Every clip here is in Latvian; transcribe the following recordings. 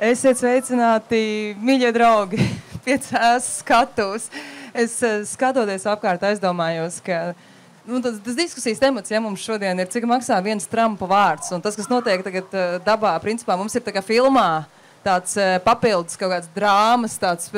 Esiet sveicināti, mīļie draugi, pie CS skatuves. Es skatoties apkārt aizdomājos, ka tas diskusijas temats, ja mums šodien ir, cik maksā viens Trumpa vārds. Un tas, kas notiek tagad dabā, principā mums ir tā kā filmā tāds papildus kaut kāds drāmas, tāds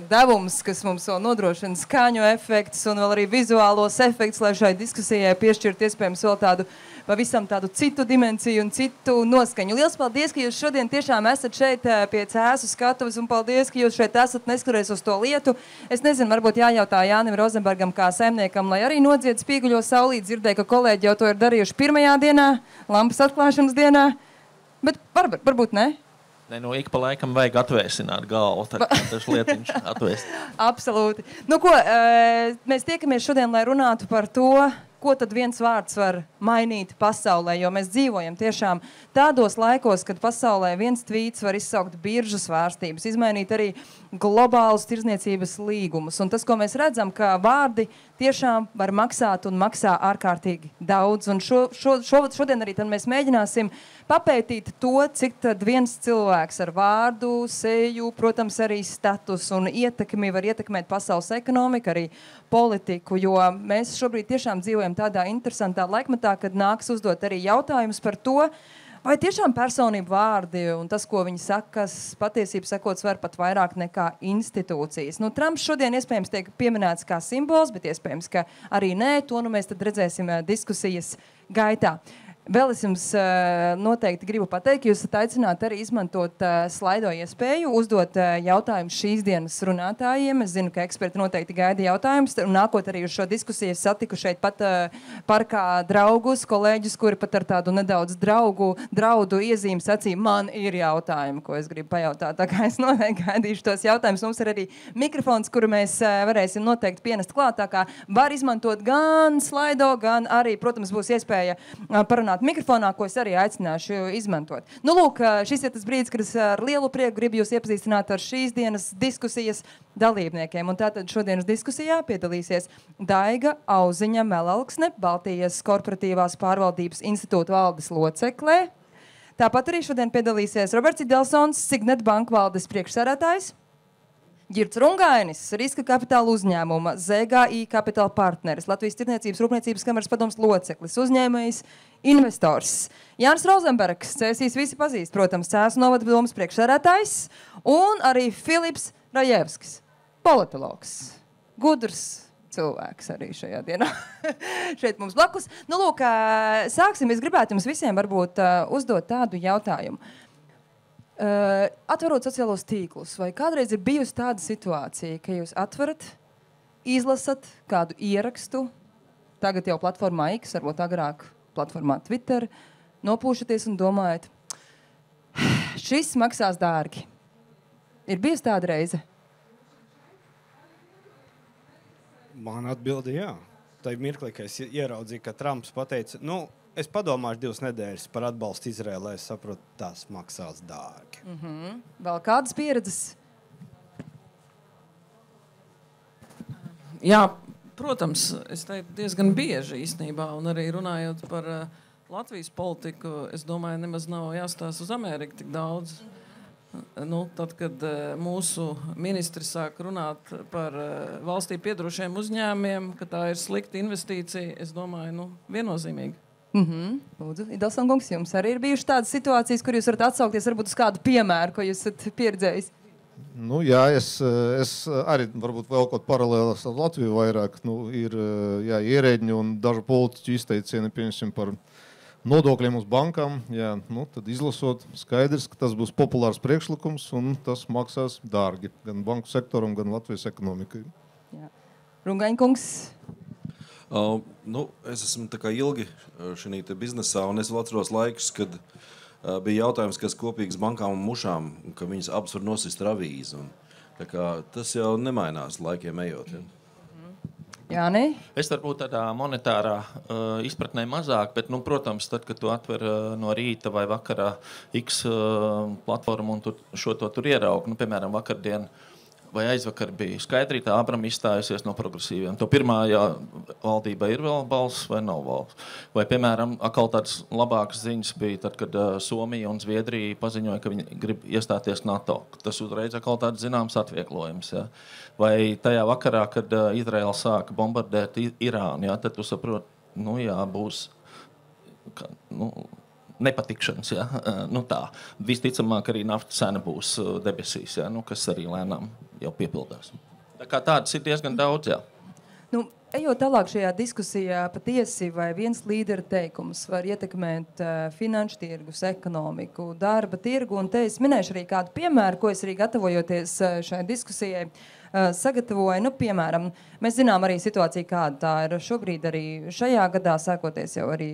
devums, kas mums vēl nodrošina skaņu efektus un vēl arī vizuālos efektus, lai šai diskusijai piešķirt iespējams vēl tādu pavisam tādu citu dimensiju un citu noskaņu. Liels paldies, ka jūs šodien tiešām esat šeit pie CS skatuves un paldies, ka jūs šeit esat neskaties uz to lietu. Es nezinu, varbūt jājautā Jānim Rozenbergam kā saimniekam, lai arī nodzied spīguļo saulīt. Dzirdēju, ka kolēģi jau to ir darījuši pirmajā dienā, lampas atklāšanas dienā, bet varbūt ne. Ne, nu, ik pa laikam vajag atvēsināt galvu, tā kā tas lietiņš atvēst. Absolūti. Nu ko, mēs tiekamies šodien, lai runātu par to, ko tad viens vārds var mainīt pasaulē, jo mēs dzīvojam tiešām tādos laikos, kad pasaulē viens tvīts var izsaukt biržu svārstības, izmainīt arī globālus tirdzniecības līgumus. Un tas, ko mēs redzam, ka vārdi tiešām var maksāt un maksā ārkārtīgi daudz. Un šodien arī tad mēs mēģināsim papētīt to, cik tad viens cilvēks ar vārdu, seju, protams, arī status un ietekmi var ietekmēt pasaules ekonomiku, arī politiku, jo mēs šobrīd tiešām dzīvojam tādā interesantā laikmetā, kad nāks uzdot arī jautājumus par to, vai tiešām personību vārdi un tas, ko viņi saka, patiesību sakot, svar pat vairāk nekā institūcijas. Nu, Trumps šodien iespējams tiek pieminēts kā simbols, bet iespējams, ka arī nē, to nu mēs tad redzēsim diskusijas gaitā. Vēl es jums noteikti gribu pateikt, ka jūs esat aicināti arī izmantot slaido iespēju, uzdot jautājumus šīs dienas runātājiem. Es zinu, ka eksperti noteikti gaida jautājumus. Nākot arī uz šo diskusiju, es satiku šeit pat parkā draugus, kolēģus, kuri pat ar tādu nedaudz draudu iezīmi sacīja, man ir jautājumi, ko es gribu pajautāt. Tā kā es noteikti gaidīšu tos jautājumus. Mums ir arī mikrofons, kuru mēs varēsim noteikti pienest klāt. Tā kā var izmantot gan slaido, gan arī, protams, būs iespēja parunāt mikrofonā, ko es arī aicināšu izmantot. Nu, lūk, šis ir tas brīdis, kad es ar lielu prieku gribu jūs iepazīstināt ar šīs dienas diskusijas dalībniekiem. Un tātad šodienas diskusijā piedalīsies Daiga Auziņa Melalksne, Baltijas korporatīvās pārvaldības institūta valdes loceklē. Tāpat arī šodien piedalīsies Roberts Idelsons, Signet banku valdes priekšsēdētājs, Girts Rungainis, riska kapitāla uzņēmuma, ZGI kapitāla partneris, Latvijas tirdzniecības rūpniecības kameras padomes loceklis, uzņēmējs, investors. Jānis Rozenbergs, CSIs visi pazīst, protams, CS novada domas priekšsēdētājs, un arī Filips Rajevskis, politologs, gudrs cilvēks arī šajā dienā. Šeit mums blakus. Nu, lūk, sāksim. Es gribētu jums visiem varbūt uzdot tādu jautājumu. Atverot sociālos tīklus, vai kādreiz ir bijusi tāda situācija, ka jūs atverat, izlasat kādu ierakstu, tagad jau platformā X, varbūt agrāk platformā Twitter, nopūšaties un domājat, šis maksās dārgi. Ir bijusi tāda reize? Man atbildi jā. Tā mirklī, ka es ieraudzīju, ka Trumps pateica, es padomāšu 2 nedēļas par atbalstu Izraēlai, es saprotu, tas maksās dārgi. Vēl kādas pieredzes? Jā, protams, es teiktu diezgan bieži īstenībā, un arī runājot par Latvijas politiku, es domāju, nemaz nav jāstāsta uz Ameriku tik daudz. Tad, kad mūsu ministri sāk runāt par valstī piedarošiem uzņēmumiem, ka tā ir slikta investīcija, es domāju, viennozīmīgi. Lūdzu, Idelson kungs, jums arī ir bijušas tādas situācijas, kur jūs varat atsaukties varbūt uz kādu piemēru, ko jūs esat pieredzējis? Jā, es arī varbūt vēl kaut paralēlas ar Latviju vairāk. Ir ierēģi un dažu politiķu izteicieni, pieņemsim, par nodokļiem uz bankām. Tad izlasot, skaidrs, ka tas būs populārs priekšlikums un tas maksās dārgi gan banku sektoram, gan Latvijas ekonomikai. Rungaiņkungs. Es esmu tā kā ilgi šī biznesā, un es vēl atceros laikus, kad bija jautājums, kas kopīgs bankām un mušām, un ka viņas abas var nosist ar avīzi. Tas jau nemainās laikiem ejot. Jāni? Es varbūt tādā monetārā izpratnē mazāk, bet, protams, tad, kad tu atver no rīta vai vakarā X platformu un šo to tur ieraugi, piemēram, vakardien vai aizvakar bija skaidri, tā Abrama izstājusies no progresīviem. To pirmā valdība ir vēl balss vai nav balss. Vai, piemēram, atkal tādas labākas ziņas bija tad, kad Somija un Zviedrija paziņoja, ka viņi grib iestāties NATO. Tas uzreiz atkal tāds zināms atvieglojums. Ja? Vai tajā vakarā, kad Izraela sāka bombardēt Irānu, ja? Tad tu saproti, būs nepatikšanas. Ja? Tā. Visticamāk, arī naftas cena būs debesīs, ja? Kas arī lēnām jau piepildās. Tā kā tādas ir diezgan daudz. Ja? Ejot tālāk šajā diskusijā, patiesi vai viens līdera teikums var ietekmēt finanšu tirgus, ekonomiku, darba tirgu, un te es minēšu arī kādu piemēru, ko es arī gatavojoties šai diskusijai sagatavoju. Piemēram, mēs zinām arī situāciju, kāda tā ir šobrīd arī šajā gadā, sākoties jau arī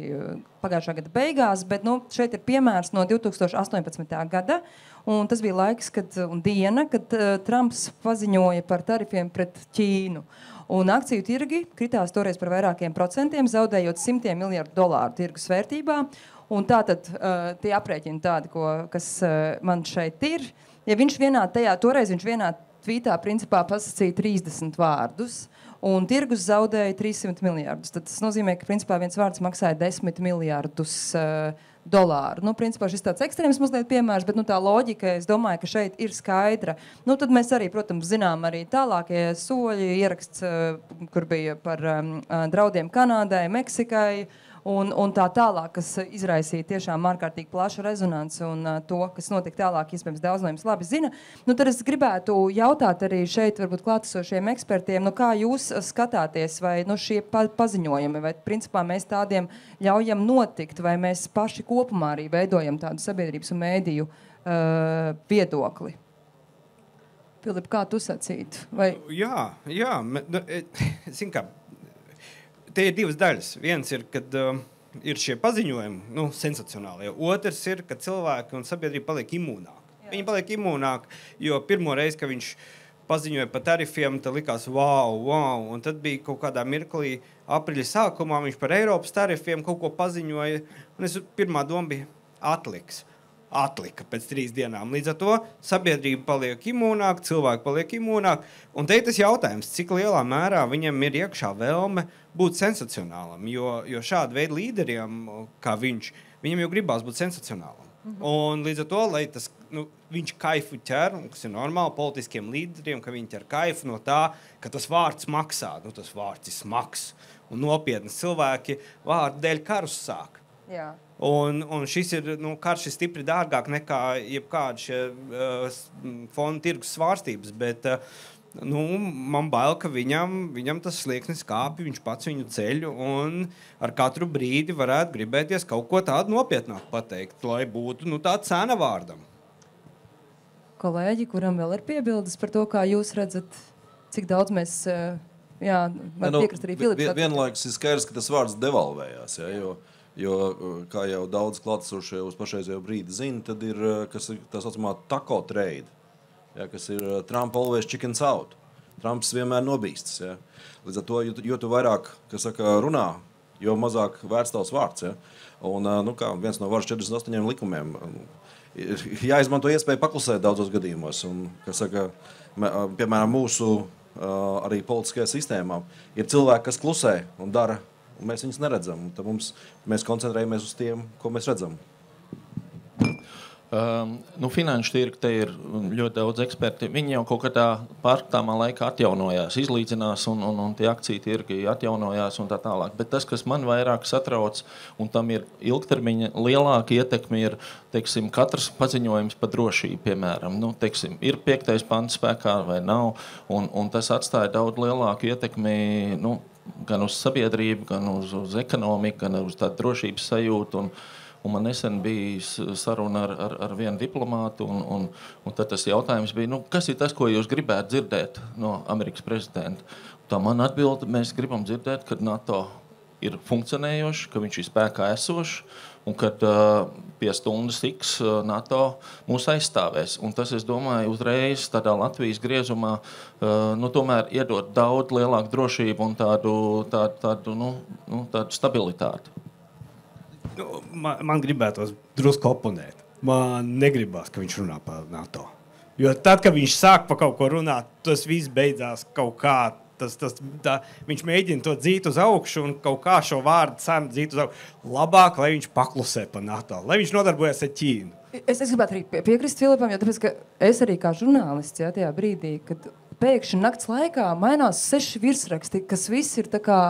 pagājušā gada beigās, bet šeit ir piemērs no 2018. gada, un tas bija laiks un diena, kad Trumps paziņoja par tarifiem pret Ķīnu. Un akciju tirgi kritās toreiz par vairākiem procentiem, zaudējot $100 miljardu tirgus vērtībā. Un tātad tie aprēķini tādi, kas man šeit ir. Ja viņš toreiz viņš vienā tvītā principā pasacīja 30 vārdus, un tirgus zaudēja 300 miljardus. Tad tas nozīmē, ka principā viens vārds maksāja $10 miljardus. Principā šis tāds ekstrēms mazliet piemērs, bet tā loģika, es domāju, ka šeit ir skaidra. Tad mēs arī, protams, zinām arī tālākie soļi, ieraksts, kur bija par draudiem Kanādai, Meksikai un tā tālāk, kas izraisīja tiešām ārkārtīgi plašu rezonanci un to, kas notika tālāk, iespējams, daudz no jums labi zina. Tad es gribētu jautāt arī šeit, varbūt klātesošiem ekspertiem, kā jūs skatāties, vai šie paziņojumi, vai principā mēs tādiem ļaujam notikt, vai mēs paši kopumā arī veidojam tādu sabiedrības un mēdīju viedokli. Filip, kā tu sacītu? Vai... Jā. Zin kā, te ir divas daļas. Viens ir, kad ir šie paziņojumi, sensacionāli. Otrs ir, ka cilvēki un sabiedrība paliek imūnāki. Viņi paliek imūnāki, jo pirmo reizi, kad viņš paziņoja par tarifiem, tad likās wow. Un tad bija kaut kādā mirklī, aprīļa sākumā, viņš par Eiropas tarifiem kaut ko paziņoja. Un pirmā doma bija atlika pēc 3 dienām. Līdz ar to sabiedrība paliek imūnāka, cilvēki paliek imūnāki. Un te ir tas jautājums, cik lielā mērā viņam ir iekšā vēlme būt sensacionālam. Jo šāda veida līderiem, kā viņam jau gribās būt sensacionālam. Un līdz ar to, lai tas, viņš kaifu ķer, kas ir normāli politiskiem līderiem, ka viņi ķer kaifu no tā, ka tas vārds maksā. Tas vārds ir smags. Un nopietnas cilvēki vārdu dēļ karus sāk. Jā. Un šis karš ir stipri dārgāk nekā jebkāda šie fonda tirgus svārstības, bet man bail, ka viņam tas slieksnis kāpj, viņš pats viņu ceļ, un ar katru brīdi varētu gribēties kaut ko tādu nopietnāk pateikt, lai būtu tā cena vārdam. Kolēģi, kuram vēl ir piebildes par to, kā jūs redzat, cik daudz mēs, var piekrist arī Filips. Vienlaikus ir skaidrs, ka tas vārds devalvējās, jo kā jau daudz klātesošie uz pašreizējo brīdi zina, tad ir, kas ir tā saucamā taco trade, kas ir Trump always chickens out. Trumps vienmēr nobīstas. Līdz ar to, jo tu vairāk, runā, jo mazāk vērts tavs vārds. Un kā viens no varas 48 likumiem, jāizmanto iespēju paklusēt daudzos gadījumos. Un, piemēram, mūsu arī politiskajā sistēmā ir cilvēki, kas klusē un dara, un mēs viņus neredzam. Tad mēs koncentrējamies uz tiem, ko mēs redzam. Finanšu tirgi te ir ļoti daudz eksperti. Viņi jau kaut kādā pārskatāmā laikā atjaunojās, izlīdzinās un tie akciju tirgi atjaunojās un tā tālāk. Bet tas, kas man vairāk satrauc, un tam ir ilgtermiņa lielāka ietekme, ir, katrs paziņojums par drošību, piemēram. Ir 5. pants spēkā vai nav, un tas atstāja daudz lielāku ietekmi, gan uz sabiedrību, gan uz ekonomiku, gan uz tādu drošības sajūtu. Un man nesen bija saruna ar vienu diplomātu, un tad tas jautājums bija, kas ir tas, ko jūs gribētu dzirdēt no Amerikas prezidenta? Tā man atbilde, mēs gribam dzirdēt, ka NATO ir funkcionējoši, ka viņš ir spēkā esošs, un kad pie stundas X NATO mūs aizstāvēs. Un tas, es domāju, uzreiz tādā Latvijas griezumā tomēr iedot daudz lielāku drošību un tādu stabilitāti. Man gribētos drusku oponēt. Man negribās, ka viņš runā par NATO. Jo tad, kad viņš sāk pa kaut ko runāt, tas viss beidzās kaut kā. Viņš mēģina to dzīt uz augšu un kaut kā šo vārdu cenu dzīt uz augšu. Labāk, lai viņš paklusē pa NATO, lai viņš nodarbojas ar Ķīnu. Es gribētu arī piekrist Filipam, jo tāpēc, ka es arī kā žurnālists, jā, tajā brīdī, kad pēkšņi nakts laikā mainās 6 virsraksti, kas viss ir tā kā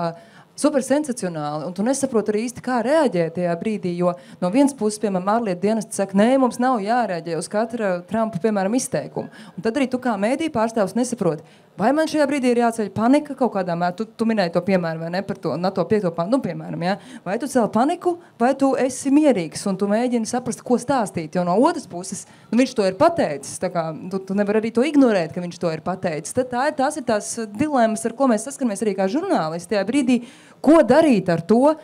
super sensacionāli, un tu nesaproti arī īsti, kā reaģēt tajā brīdī, jo no vienas puses, piemēram, ārlietu dienesti saka, nē, mums nav jārēģē uz katra Trumpa, piemēram, izteikumu. Un tad arī tu kā mēdī pārstāvs nesaproti, vai man šajā brīdī ir jāceļ panika kaut kādā mērā, tu minēji to piemēru, vai ne, par to NATO 5. pantu, piemēram, jā? Vai tu cēl paniku, vai tu esi mierīgs, un tu mēģini saprast, ko stāstīt, jo no otras puses, viņš to ir pateicis, tā kā tu nevar arī to ignorēt, ka viņš to ir pateicis. Tad tās ir tās dilemmas, ar ko mēs saskaramies arī kā žurnālisti tajā brīdī, ko darīt ar to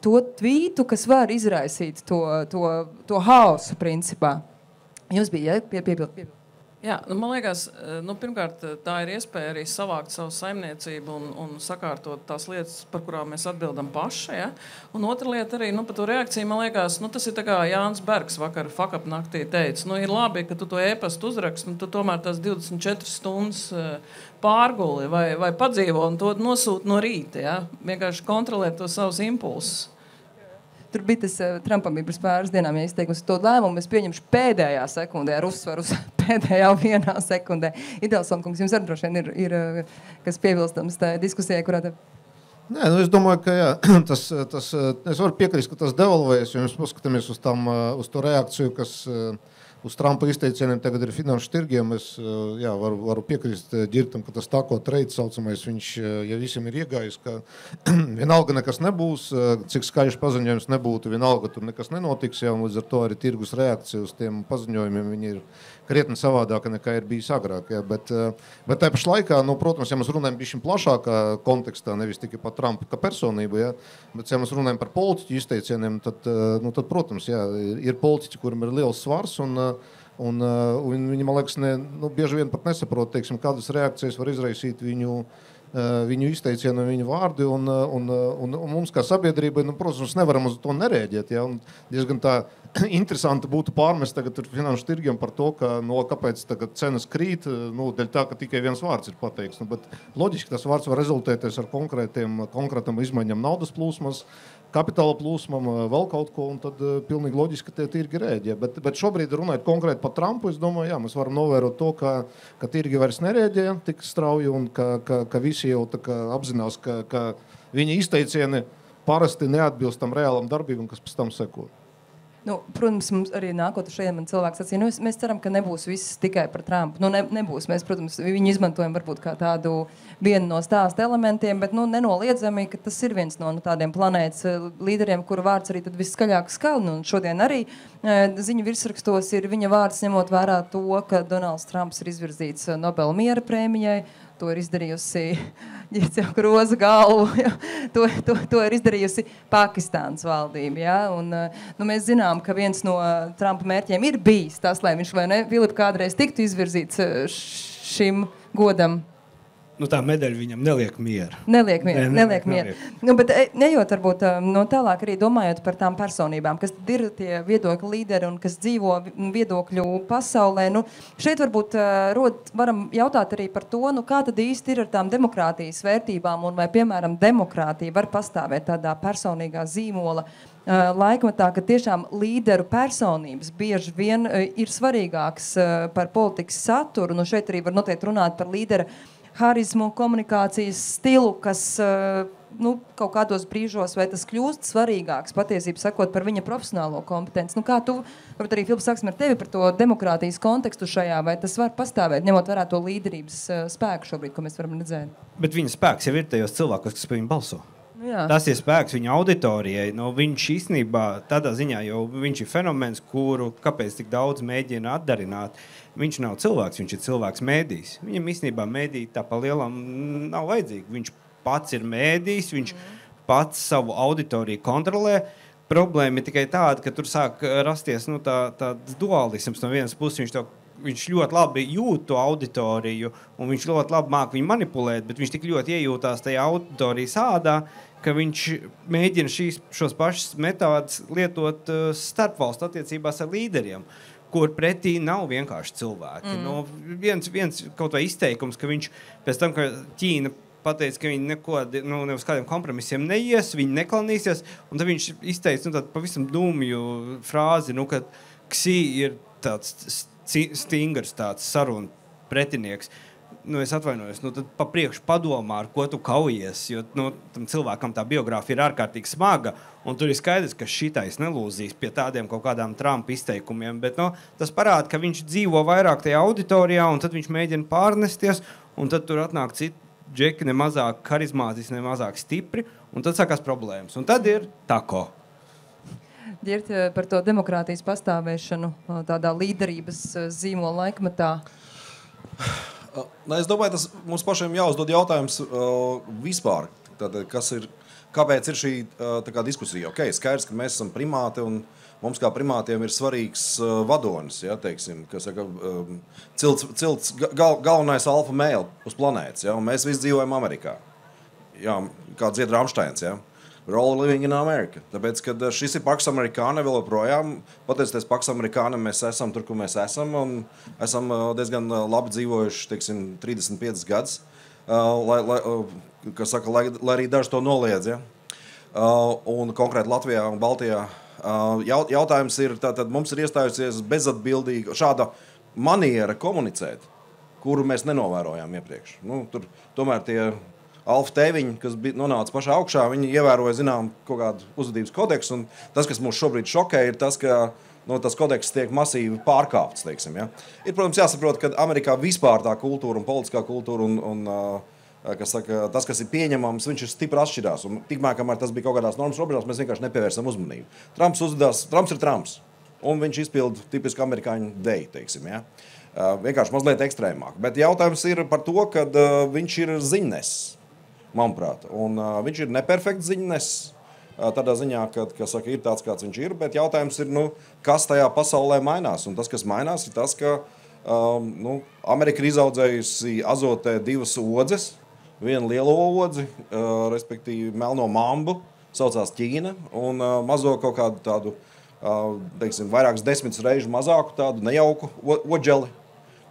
tvītu, kas var izraisīt to haosu principā. Jums bija, ja? Piebildu. Jā, man liekas, pirmkārt, tā ir iespēja arī savākt savu saimniecību un sakārtot tās lietas, par kurām mēs atbildam paši. Ja? Un otra lieta arī par to reakciju, man liekas, tas ir tā kā Jānis Bergs vakar fuck-up naktī teica. Ir labi, ka tu to e-pastu uzraksti, un tu tomēr tās 24 stundas pārguli vai padzīvo un to nosūti no rīta. Ja? Vienkārši kontrolēt to savus impulsus. Tur bija tas, Trumpam bija pirms pāris dienām, ja izteikums, to lēmumu es pieņemšu pēdējā sekundē, ar uzsvaru uz pēdējā vienā sekundē. Idelsson kungs, jums arī droši vien ir kas piebilstams tā diskusijai, kurā te... Nē, es domāju, ka jā, es varu piekrist, ka tas devalvējas, jo mēs paskatāmies uz to reakciju, kas uz Trumpa izteicieniem tagad ir finanšu tirgiem. Es varu piekrist Ģirtam, ka tas tako trade saucamais, viņš ja visiem ir iegājis, ka vienalga nekas nebūs, cik skaļš paziņojums nebūtu, vienalga tur nekas nenotiks, un līdz ar to arī tirgus reakcija uz tiem paziņojumiem viņi ir krietni savādāka nekā ir bijis agrāk. Ja. Bet tā pašā laikā, protams, ja mēs runājam bišķiņ plašākā kontekstā, nevis tikai par Trumpu kā personību, ja, bet ja mēs runājam par politiķu izteicieniem, tad protams, jā, ir politiķi, kuriem ir liels svars, un viņi, man liekas, bieži vien pat nesaprot, teiksim, kādas reakcijas var izraisīt viņu izteicienu un viņu vārdi, un mums kā sabiedrībai, protams, mēs nevaram uz to nereaģēt, ja, un diezgan tā interesanti būtu pārmest tagad finanšu tirgiem par to, kāpēc tagad cenas krīt, dēļ tā, ka tikai viens vārds ir pateikts. Bet loģiski tas vārds var rezultēties ar konkrētam izmaiņam naudas plūsmas, kapitāla plūsmam, vēl kaut ko, un tad pilnīgi loģiski, ka tie tirgi rēģē. Bet šobrīd runājot konkrēti par Trumpu, es domāju, jā, mēs varam novērot to, ka tirgi vairs nerēģē tik strauji, un ka visi jau apzinās, ka viņa izteicieni parasti neatbilst tam reālam darbībam, kas pēc tam seko. Protams, mums arī nākot uz šeit, man cilvēks sacīja, mēs ceram, ka nebūs viss tikai par Trumpu. Nebūs. Mēs, protams, viņu izmantojam varbūt kā tādu vienu no stāsta elementiem, bet nenoliedzami, ka tas ir viens no tādiem planētas līderiem, kuru vārds arī tad viskaļāk skan. Un šodien arī ziņu virsrakstos ir viņa vārds, ņemot vērā to, ka Donalds Trumps ir izvirzīts Nobela miera prēmijai. To ir izdarījusi Ģirts Roza galvu, ja? to ir izdarījusi Pakistānas valdība. Ja? Un, mēs zinām, ka viens no Trumpa mērķiem ir bijis tas, lai viņš vai ne, Filipa, kādreiz tiktu izvirzīts šim godam. Tā medaļa viņam neliek mieru. Neliek mieru. Bet nejot varbūt tālāk arī domājot par tām personībām, kas ir tie viedokļu līderi un kas dzīvo viedokļu pasaulē. Šeit varbūt varam jautāt arī par to, kā tad īsti ir ar tām demokrātijas vērtībām un vai, piemēram, demokrātija var pastāvēt tādā personīgā zīmola laikmetā, ka tiešām līderu personības bieži vien ir svarīgāks par politikas saturu. Šeit arī var noteikti runāt par līdera harizmu, komunikācijas stilu, kas kaut kādos brīžos vai tas kļūst svarīgāks, patiesībā sakot par viņa profesionālo kompetenci. Kā tu, varbūt arī, Filips, sāksim ar tevi par to demokrātijas kontekstu šajā, vai tas var pastāvēt, ņemot vērā to līderības spēku šobrīd, ko mēs varam redzēt? Bet viņa spēks jau ir tajos cilvēkos, kas par viņu balso. Jā. Tas ir spēks viņa auditorijai. Viņš īstenībā tādā ziņā, jo viņš ir fenomens, kuru kāpēc tik daudz mēģina atdarināt. Viņš nav cilvēks, viņš ir cilvēks mēdījis. Viņam īstenībā mēdī tā pa lielam nav vajadzīgi. Viņš pats ir mēdījis, viņš pats savu auditoriju kontrolē. Problēma ir tikai tāda, ka tur sāk rasties tāds dualisms no vienas puses. Viņš ļoti labi jūt to auditoriju un viņš ļoti labi māk viņu manipulēt, bet viņš tik ļoti iejūtās tajā auditorijas ādā, ka viņš mēģina šos pašas metodas lietot starpvalstu attiecībās ar līderiem. kur pretī nav vienkārši cilvēki. No, viens kaut vai izteikums, ka viņš pēc tam, ka Ķīna pateica, ka viņi neko, ne uz kādiem kompromisiem neies, viņi neklanīsies, un tad viņš izteica tādu pavisam dūmju frāzi, ka Ksī ir tāds stingrs tāds saruna pretinieks. Es atvainojos, tad pa priekšu padomā, ar ko tu kaujies, jo tam cilvēkam tā biogrāfija ir ārkārtīgi smaga, un tur ir skaidrs, ka šitais nelūzīs pie tādiem kaut kādām Trumpa izteikumiem, bet tas parāda, ka viņš dzīvo vairāk tajā auditorijā, un tad viņš mēģina pārnesties, un tad tur atnāk citi džeki ne mazāk karizmātiski, ne mazāk stipri, un tad sākās problēmas. Un tad ir tako. Ģirt, par to demokrātijas pastāvēšanu tādā līderības zīmola laikmetā. Es domāju, tas mums pašiem jāuzdod jautājums vispār. Tātad, kāpēc ir šī diskusija? Okay, skaidrs, ka mēs esam primāti un mums kā primātiem ir svarīgs vadonis, ja, teiksim, kas saka, cilts galvenais alfa mēle uz planētas. Ja, un mēs visi dzīvojam Amerikā. Jā, kā dzied Rammsteins, ja. We're all living in America. Tāpēc, kad šis ir Pax Americana vēl joprojām, pateicoties Pax Americana, mēs esam tur, kur mēs esam, un esam diezgan labi dzīvojuši, teiksim, 35 gadus, lai arī daži to noliedz, ja. Un konkrēti Latvijā un Baltijā. Jautājums ir, tātad mums ir iestājusies bezatbildīga šāda maniera komunicēt, kuru mēs nenovērojām iepriekš. Tur tomēr tie Alfa tēviņi, kas nonāca pašā augšā, viņi ievēroja, zinām, kaut kādu uzvedības kodeksu, un tas, kas mūs šobrīd šokē, ir tas, ka tas kodeks tiek masīvi pārkāpts, teiksim, ja. Ir, protams, jāsaprot, ka Amerikā vispār tā kultūra un politiskā kultūra un kas saka, tas, kas ir pieņemams, viņš ir stipri atšķirās, un tikmēr, kamēr tas bija kaut kādās normas robežās, mēs vienkārši nepievērsam uzmanību. Trumps ir Trumps, un viņš izpilda tipiski amerikāņu deju, teiksim, ja. Vienkārši mazliet ekstrēmāk, bet jautājums ir par to, ka viņš ir ziņnesis. Manuprāt. Un viņš ir neperfekts ziņnesis, tādā ziņā, ka saka, ir tāds, kāds viņš ir, bet jautājums ir, kas tajā pasaulē mainās. Un tas, kas mainās, ir tas, ka Amerika ir izaudzējusi azotē 2 odzes, vienu lielo odzi, respektīvi melno mambu, saucās Ķīna, un mazo kaut kādu tādu, teiksim, vairākas 10 reižu mazāku tādu nejauku odželi,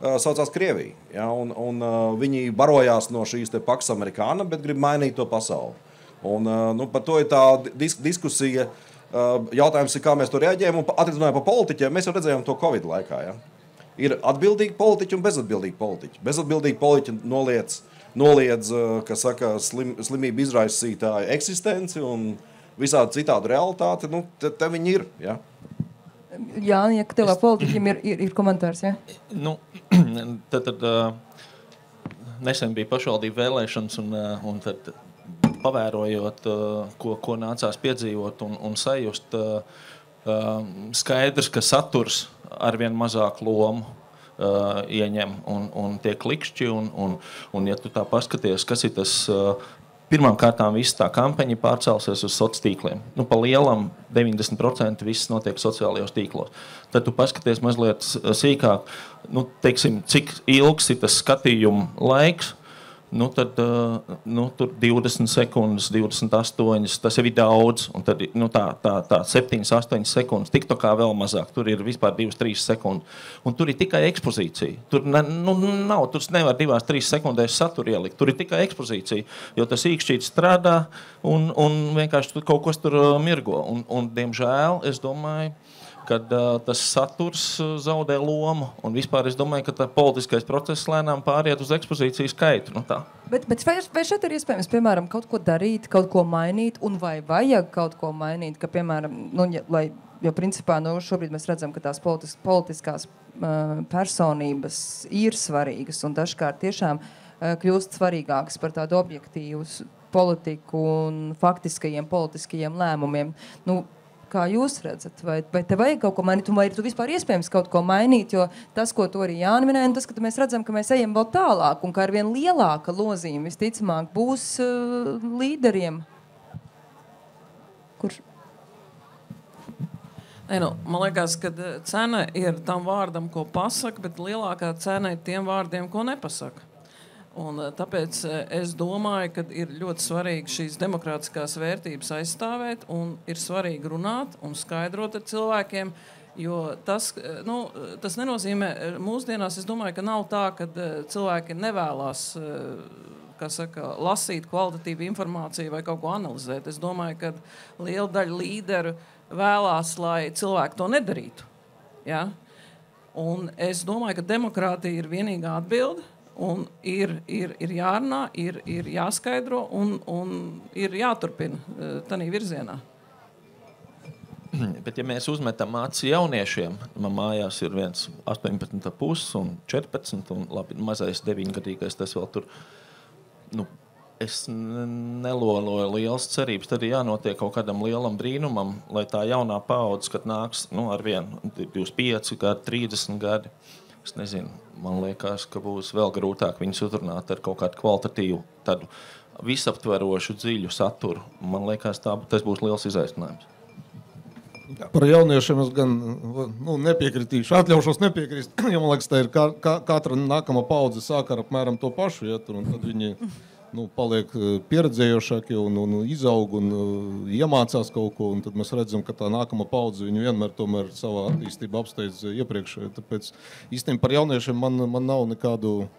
saucās Krievija, ja, un viņi barojās no šīs te Pax Americana, bet grib mainīt to pasauli. Un par to ir tā diskusija, jautājums ir, kā mēs to reaģējam, un attiecībā par politiķiem, mēs jau redzējām to Covid laikā, ja. Ir atbildīgi politiķi un bezatbildīgi politiķi. Bezatbildīgi politiķi noliedz, kas saka, slimību izraisītāju eksistenci un visādi citādu realitāti, te viņi ir, ja. Jāni, ja tev politiķim ir komentārs, ja? Tad nesen bija pašvaldību vēlēšanas un tad pavērojot, ko nācās piedzīvot un sajust, skaidrs, ka saturs arvien mazāk lomu ieņem un tiek klikšķi un ja tu tā paskaties, kas ir tas pirmām kārtām viss tā kampaņa pārcelsies uz sociāliem tīkliem. Pa lielam 90% viss notiek sociālajos tīklos. Tad tu paskaties mazliet sīkāk, teiksim, cik ilgs ir tas skatījuma laiks, tad tur 20 sekundes, 28, tas jau ir daudz, un tad tā 7-8 sekundes, TikTokā vēl mazāk, tur ir vispār 2-3 sekundes, un tur ir tikai ekspozīcija. Tur tur nevar 2-3 sekundēs saturu ielikt, tur ir tikai ekspozīcija, jo tas īkšķīts strādā, un vienkārši kaut kas tur mirgo, un diemžēl, es domāju, kad tas saturs zaudē lomu, un vispār es domāju, ka tā politiskais process lēnām pāriet uz ekspozīciju skaitu. Bet vai šeit ir iespējams, piemēram, kaut ko darīt, kaut ko mainīt, un vai vajag kaut ko mainīt, ka, piemēram, jo principā šobrīd mēs redzam, ka tās politiskās personības ir svarīgas, un dažkārt tiešām kļūst svarīgākas par tādu objektīvu politiku un faktiskajiem politiskajiem lēmumiem. Kā jūs redzat, vai te vajag kaut ko mainīt, un vai ir tu vispār iespējams kaut ko mainīt, jo tas, ko tu arī Jāni minēja, un tas, ka mēs redzam, ka mēs ejam vēl tālāk, un ka ar vien lielāka lozīme visticamāk būs līderiem. Kurš? Man liekas, ka cena ir tam vārdam, ko pasaka, bet lielākā cena ir tiem vārdiem, ko nepasaka. Un tāpēc es domāju, ka ir ļoti svarīgi šīs demokrātiskās vērtības aizstāvēt un ir svarīgi runāt un skaidrot ar cilvēkiem, Jo tas nenozīmē, mūsdienās es domāju, ka nav tā, ka cilvēki nevēlas lasīt kvalitatīvu informāciju vai kaut ko analizēt. Es domāju, ka liela daļa līderu vēlās, lai cilvēki to nedarītu. Ja? Un es domāju, ka demokrātija ir vienīgā atbilde, un ir jārunā, ir jāskaidro un ir jāturpina tādā virzienā. Bet, ja mēs uzmetam aci jauniešiem, man mājās ir viens 18,5 un 14, un labi, mazais 9-gadīgais, tas vēl tur, es neloloju lielas cerības, tad ir jānotiek kaut kādam lielam brīnumam, lai tā jaunā paudze, kad nāks, ar vienu 25 gadi, 30 gadi, es nezinu, man liekas, ka būs vēl grūtāk viņus uzrunāt ar kaut kādu kvalitatīvu, tādu visaptverošu, dziļu saturu. Man liekas, tas būs liels izaicinājums. Par jauniešiem es gan nepiekritīšu, atļaušos nepiekrist, jo man liekas, tā ir katra nākamā paudze sāk ar apmēram to pašu, ja, un tad viņi paliek pieredzējošāki un izaug un iemācās kaut ko, un tad mēs redzam, ka tā nākamā paudze viņu vienmēr tomēr savā attīstībā apsteidz iepriekšēji. Tāpēc īstenībā par jauniešiem man nav nekādu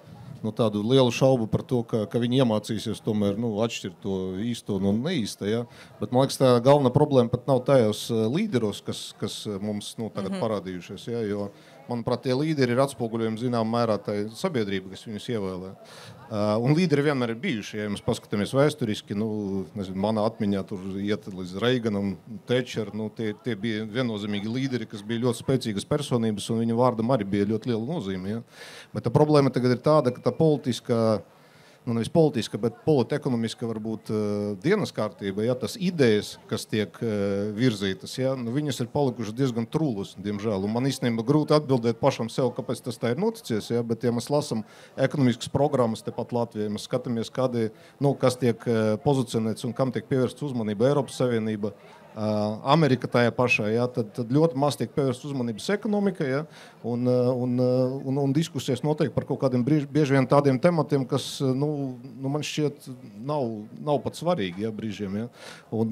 tādu lielu šaubu par to, ka viņi iemācīsies tomēr atšķirt to īsto no neīsta. Ja? Bet man liekas, tā galvenā problēma pat nav tajos līderos, kas mums tagad parādījušies. Ja? Jo, manuprāt, tie līderi ir atspoguļojumi zinām mērā tā sabiedrība, kas viņus ievēlē. Un līderi vienmēr ir bijuši. Ja mēs paskatāmies vēsturiski, manā atmiņā tur iet līdz Reiganam, Thatcher, tie bija viennozīmīgi līderi, kas bija ļoti spēcīgas personības, un viņu vārdam arī bija ļoti liela nozīme. Ja? Bet tā problēma tagad ir tāda, ka tā politiskā, nevis politiska, bet politekonomiska varbūt dienas kārtība, ja, tas idejas, kas tiek virzītas, ja, viņas ir palikušas diezgan trūlus, diemžēl. Un man īstenībā grūti atbildēt pašam sev, kāpēc tas tā ir noticies, ja, bet ja mēs lasam ekonomiskas programmas tepat Latvijā, mēs skatāmies, kas tiek pozicionēts un kam tiek pievērsts uzmanība Eiropas Savienība, Amerika tajā pašā, ja, tad ļoti maz tiek pievērsts uzmanības ekonomika, ja, un diskusijas notiek par kaut kādiem bieži vien tādiem tematiem, kas man šķiet nav pat svarīgi, ja, brīžiem. Ja. Un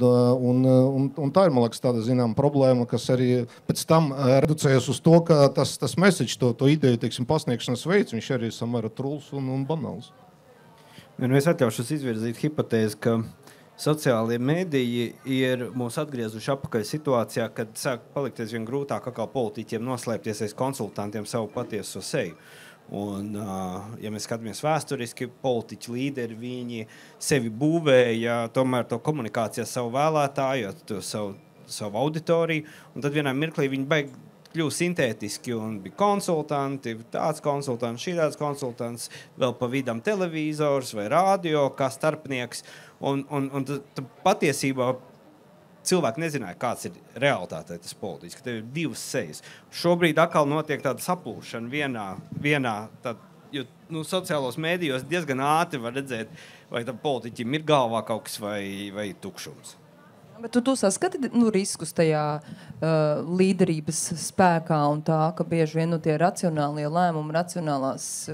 tā ir, man liekas, tāda zinām problēma, kas arī pēc tam reducējas uz to, ka tas message, to ideju, teiksim, pasniegšanas veids, viņš arī samērā trūls un banāls. Es atļaušos izvirzīt hipotēzi, ka sociālie mediji ir mūs atgriezuši atpakaļ situācijā, kad sāk palikties vien grūtāk atkal politiķiem noslēpties aiz konsultantiem savu patieso seju. Un, ja mēs skatāmies vēsturiski, politiķi līderi, viņi sevi būvēja tomēr to komunikācijā savu vēlētāju, to savu auditoriju, un tad vienā mirklī viņi baigi kļūst sintētiski un bija konsultanti, tāds konsultants, šī tāds konsultants, vēl pa vidam televizors vai radio, kā starpnieks. Un patiesībā cilvēki nezināja, kāds ir realitātē tas politiķis, ka tev ir divas sejas. Šobrīd atkal notiek tāda saplūšana vienā jo sociālos mēdījos diezgan ātri var redzēt, vai tam politiķim ir galvā kaut kas vai tukšums. Bet tu saskati riskus tajā līderības spēkā un tā, ka bieži vien tie racionālie lēmumi, racionālās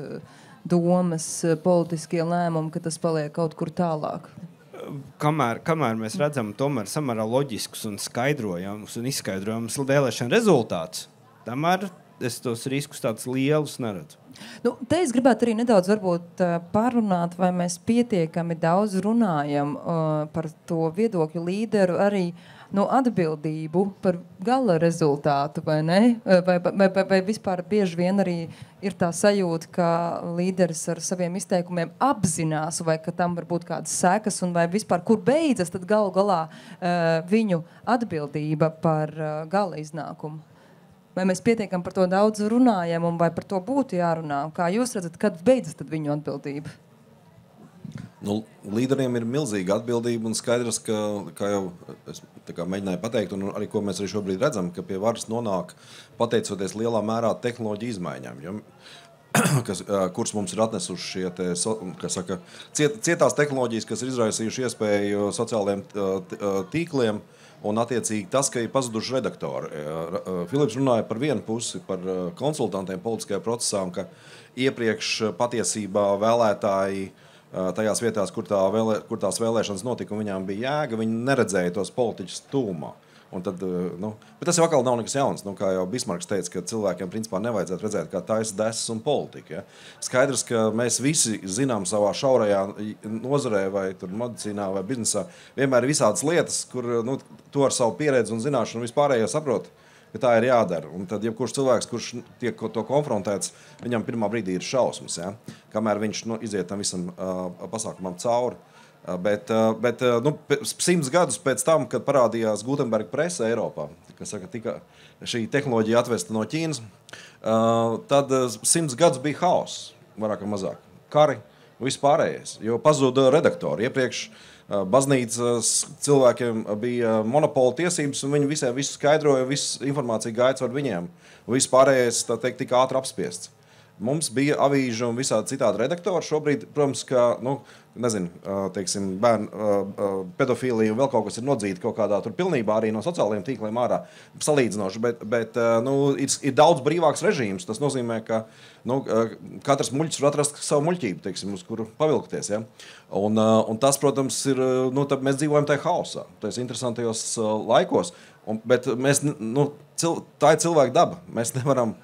domas, politiskie lēmumi, ka tas paliek kaut kur tālāk? Kamēr mēs redzam tomēr samērā loģiskus un skaidrojams un izskaidrojams vēlēšana rezultāts, tamēr es tos riskus tādus lielus neredzu. Te es gribētu arī nedaudz varbūt parunāt, vai mēs pietiekami daudz runājam par to viedokļu līderu arī atbildību par gala rezultātu, vai ne? Vai vispār bieži vien arī ir tā sajūta, ka līderis ar saviem izteikumiem apzinās, vai ka tam var būt kādas sekas, un vai vispār kur beidzas tad galu galā viņu atbildība par gala iznākumu? Vai mēs pietiekam par to daudz runājam, un vai par to būtu jārunā? Kā jūs redzat, kad beidzas tad viņu atbildība? Līderiem ir milzīga atbildība, un skaidrs, ka, kā jau es mēģināju pateikt, un arī ko mēs arī šobrīd redzam, ka pie varas nonāk pateicoties lielā mērā tehnoloģiju izmaiņām, kuras mums ir atnesuši šie cietās tehnoloģijas, kas ir izraisījuši iespēju sociālajiem tīkliem, un attiecīgi tas, ka ir pazuduši redaktori. Filips runāja par vienu pusi, par konsultantiem politiskajā procesā, un ka iepriekš patiesībā vēlētāji tajās vietās, kur tās vēlēšanas notika, un viņām bija jēga, viņi neredzēja tos politiķus tūmā. Un tad, bet tas jau atkal nav nekas jauns. Kā jau Bismarks teica, ka cilvēkiem principā nevajadzētu redzēt kā taisas desas un politika. Ja? Skaidrs, ka mēs visi zinām savā šaurajā nozarē vai medicīnā vai biznesā vienmēr ir visādas lietas, kur to ar savu pieredzi un zināšanu vispārējo saprot, ka tā ir jādara. Un tad jebkurš cilvēks, kurš tiek to konfrontēts, viņam pirmā brīdī ir šausmas, ja? Kamēr viņš iziet tam visam pasākumam cauri. Bet 100 gadus pēc tam, kad parādījās Gutenberga prese Eiropā, kas saka, tika šī tehnoloģija atvesta no Ķīnas, tad 100 gadus bija haoss, vairāk vai mazāk. Kari, viss pārējais, jo pazuda redaktori. Iepriekš baznīcas cilvēkiem bija monopola tiesības, un viņi visiem visu skaidroja, visu informāciju gāja caur viņiem. Viss pārējais, tā teikt, tika ātri apspiests. Mums bija avīžu un visādi citādi redaktori. Šobrīd, protams, ka, teiksim, bērnu pedofīlija un vēl kaut kas ir nodzīti kaut kādā tur pilnībā arī no sociālajiem tīkliem ārā salīdzinoši, bet ir daudz brīvāks režīms. Tas nozīmē, ka katrs muļķis var atrast savu muļķību, teiksim, uz kuru pavilkties. Ja? Un tas, protams, ir, tad mēs dzīvojam tajā haosā, tajos interesantajos laikos. Bet mēs, tā ir cilvēka daba. Mēs nevaram...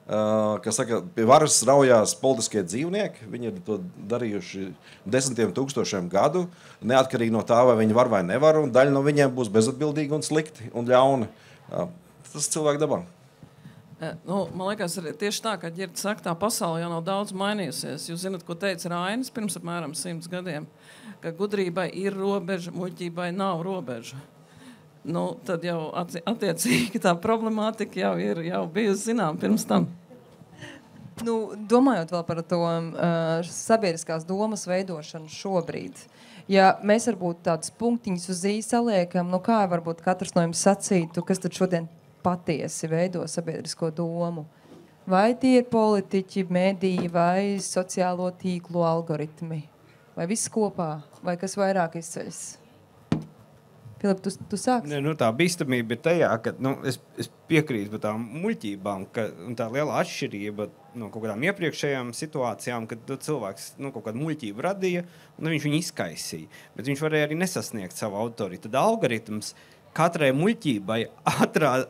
Kas saka, pie varas raujās politiskie dzīvnieki. Viņi ir to darījuši 10,000 gadu, neatkarīgi no tā, vai viņi var vai nevar, un daļa no viņiem būs bezatbildīgi un slikti un ļauni. Tas cilvēku dabā. Man liekas, tieši tā, ka Ģirta saka, tā pasaule jau nav daudz mainījusies. Jūs zināt, ko teica Rainis pirms apmēram 100 gadiem, ka gudrībai ir robeža, muļķībai nav robeža. Tad jau attiecīgi tā problemātika jau ir bijusi zinām pirms tam. Domājot vēl par to sabiedriskās domas veidošanu šobrīd, ja mēs varbūt tādus punktiņus uz ī saliekam, kā varbūt katrs no jums sacītu, kas tad šodien patiesi veido sabiedrisko domu? Vai tie ir politiķi, mediji vai sociālo tīklu algoritmi? Vai viss kopā? Vai kas vairāk izceļas? Filip, tu sāksi? Tā bīstamība ir tajā, ka es piekrītu par tām muļķībām, un tā liela atšķirība no kaut kādām iepriekšējām situācijām, kad cilvēks kaut kādu muļķību radīja, un viņš viņu izkaisīja. Bet viņš varēja arī nesasniegt savu autoritāti. Tad algoritms katrai muļķībai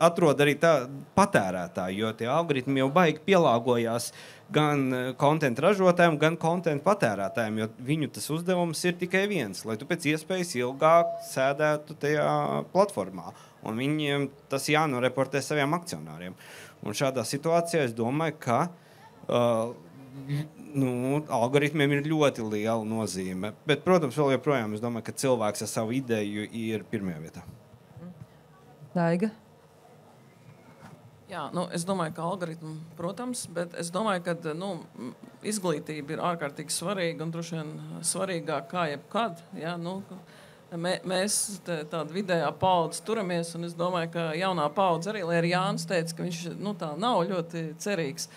atrod arī tā patērētāju, jo tie algoritmi jau baigi pielāgojās gan kontentu ražotājiem, gan kontentu patērētājiem, jo viņu tas uzdevums ir tikai viens, lai tu pēc iespējas ilgāk sēdētu tajā platformā. Un viņiem tas jānoreportē saviem akcionāriem. Un šādā situācijā es domāju, ka algoritmiem ir ļoti liela nozīme. Bet, protams, vēl joprojām es domāju, ka cilvēks ar savu ideju ir pirmajā vietā. Daiga? Jā, es domāju, ka algoritmi, protams, bet es domāju, ka izglītība ir ārkārtīgi svarīga un droši vien svarīgāk kā jebkad. Ja? Mēs tāda vidējā paudze turamies, un es domāju, ka jaunā paudze arī, lai arī Jānis teica, ka viņš tā nav ļoti cerīgs.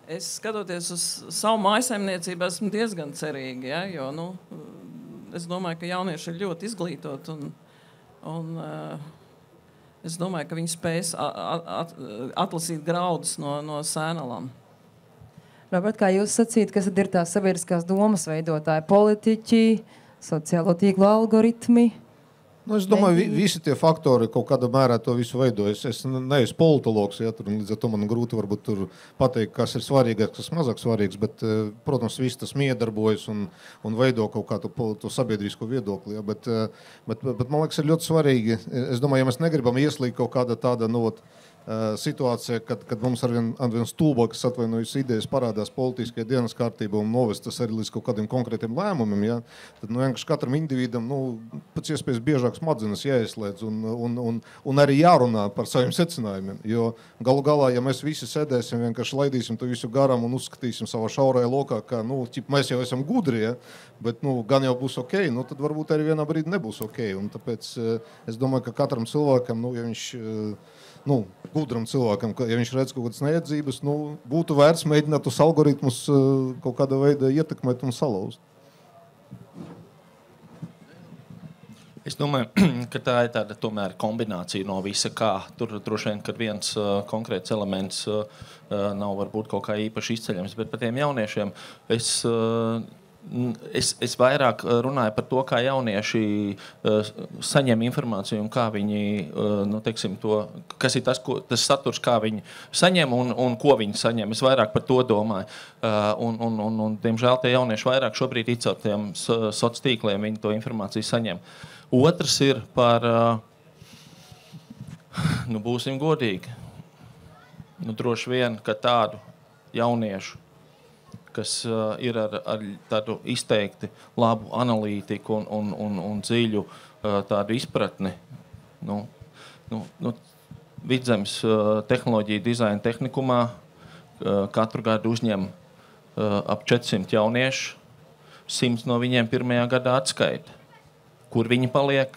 Es skatoties uz savu mājasaimniecību, esmu diezgan cerīgi, ja? Jo es domāju, ka jaunieši ir ļoti izglītoti un es domāju, ka viņi spēs atlasīt graudus no sēnalām. Robert, kā jūs sacīt, kas tad ir tās sabiedriskās domas veidotāji? Politiķi, sociālo tīklu algoritmi? Es domāju, visi tie faktori kaut kādā mērā to visu veidojas. Es neesmu politologs, līdz ar to man grūti varbūt tur pateikt, kas ir svarīgāks, kas mazāk svarīgs, bet, protams, viss tas miedarbojas un veido kaut kādu to sabiedrisko viedokli. Ja? Bet man liekas, ir ļoti svarīgi. Es domāju, ja mēs negribam ieslīgt kaut kāda tāda situācija, kad mums arvien stulbākas atvainojas idejas parādās politiskajā dienas kārtībā un novest tas arī līdz kaut kādiem konkrētiem lēmumiem, ja? Tad vienkārši katram individam pēc iespējas biežāk smadzenes jāieslēdz un arī jārunā par saviem secinājumiem. Jo galu galā, ja mēs visi sēdēsim, vienkārši laidīsim to visu garām un uzskatīsim savā šaurajā lokā, ka mēs jau esam gudri, ja? Bet gan jau būs ok, tad varbūt arī vienā brīdī nebūs ok. Un tāpēc es domāju, ka katram cilvēkam, ja viņš gudram cilvēkam, ja viņš redz kaut kādas neiedzības, būtu vērts mēģināt tos algoritmus kaut kādā veidā ietekmēt un salauzt. Es domāju, ka tā ir tāda tomēr kombinācija no visa kā. Tur droši vien, kad viens konkrēts elements nav varbūt kaut kā īpaši izceļams, bet par tiem jauniešiem es Es vairāk runāju par to, kā jaunieši saņem informāciju un kā viņi, teiksim, kas ir tas saturs, kā viņi saņem un ko viņi saņem. Es vairāk par to domāju. Un diemžēl tie jaunieši vairāk šobrīd caur tiem sociāliem tīkliem viņi to informāciju saņem. Otrs ir par, būsim godīgi, droši vien, ka tādu jauniešu, kas ir ar tādu izteikti labu analītiku un dziļu tādu izpratni. Vidzemes tehnoloģija dizaina tehnikumā katru gadu uzņem ap 400 jauniešu, 100 no viņiem pirmajā gadā atskaita. Kur viņi paliek?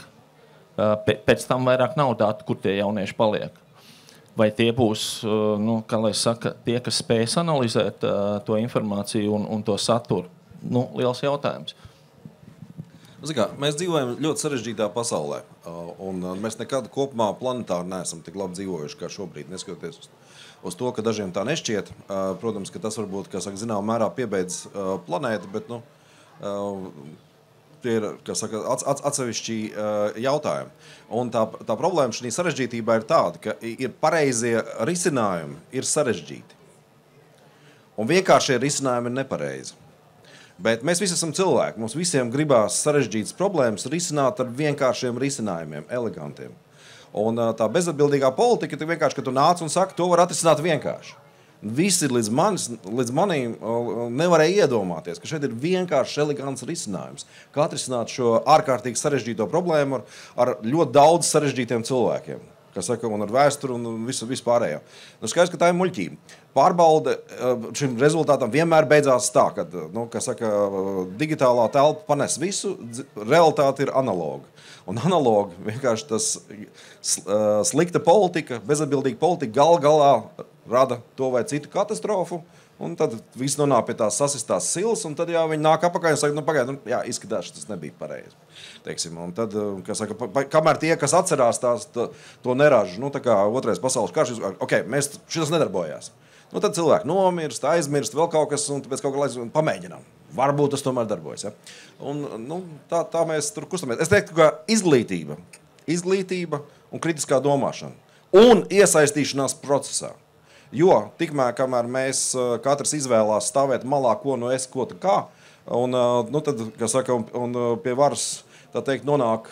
Pēc tam vairāk nav datu, kur tie jaunieši paliek. Vai tie būs, kā lai saka, tie, kas spēs analizēt to informāciju un to saturu? Liels jautājums. Mēs dzīvojam ļoti sarežģītā pasaulē, un mēs nekad kopumā planetāri neesam tik labi dzīvojuši kā šobrīd, neskatoties uz to, ka dažiem tā nešķiet. Protams, ka tas varbūt, zinām mērā piebeidz planētu, bet tie ir atsevišķi jautājumi. Un tā problēma šī sarežģītībā ir tāda, ka ir pareizie risinājumi ir sarežģīti. Un vienkāršie risinājumi ir nepareizi. Bet mēs visi esam cilvēki. Mums visiem gribās sarežģītas problēmas risināt ar vienkāršiem risinājumiem, elegantiem. Un tā bezatbildīgā politika ir vienkārši, ka tu nāc un saki, to var atrisināt vienkārši. Visi līdz manim nevarēja iedomāties, ka šeit ir vienkārši elegants risinājums. Kā atrisināt šo ārkārtīgi sarežģīto problēmu ar ļoti daudz sarežģītiem cilvēkiem, un ar vēsturi un visu pārējo. Skaidrs, ka tā ir muļķība. Pārbaude šim rezultātam vienmēr beidzās tā, ka digitālā telpa panes visu, realitāte ir analoga. Un analogi vienkārši tas slikta politika, bezatbildīga politika galā rada to vai citu katastrofu, un tad viss nonāk pie tās sasistās silas, un tad viņi nāk apakaļ un saka, pagaid, izskatās, tas nebija pareizi. Un tad, kamēr tie, kas atcerās to neražu, tā kā otrais pasaules karš, šitas nedarbojās. Tad cilvēki nomirst, aizmirst, vēl kaut kas, un pēc kaut kā laika pamēģinām. Varbūt tas tomēr darbojas. Ja? Un tā mēs tur kustamies. Es teiktu, ka izglītība un kritiskā domāšana un iesaistīšanās procesā. Jo tikmēr, kamēr mēs katrs izvēlās stāvēt malā, ko no es, ko tu kā, un tad, un pie varas, tā teikt, nonāk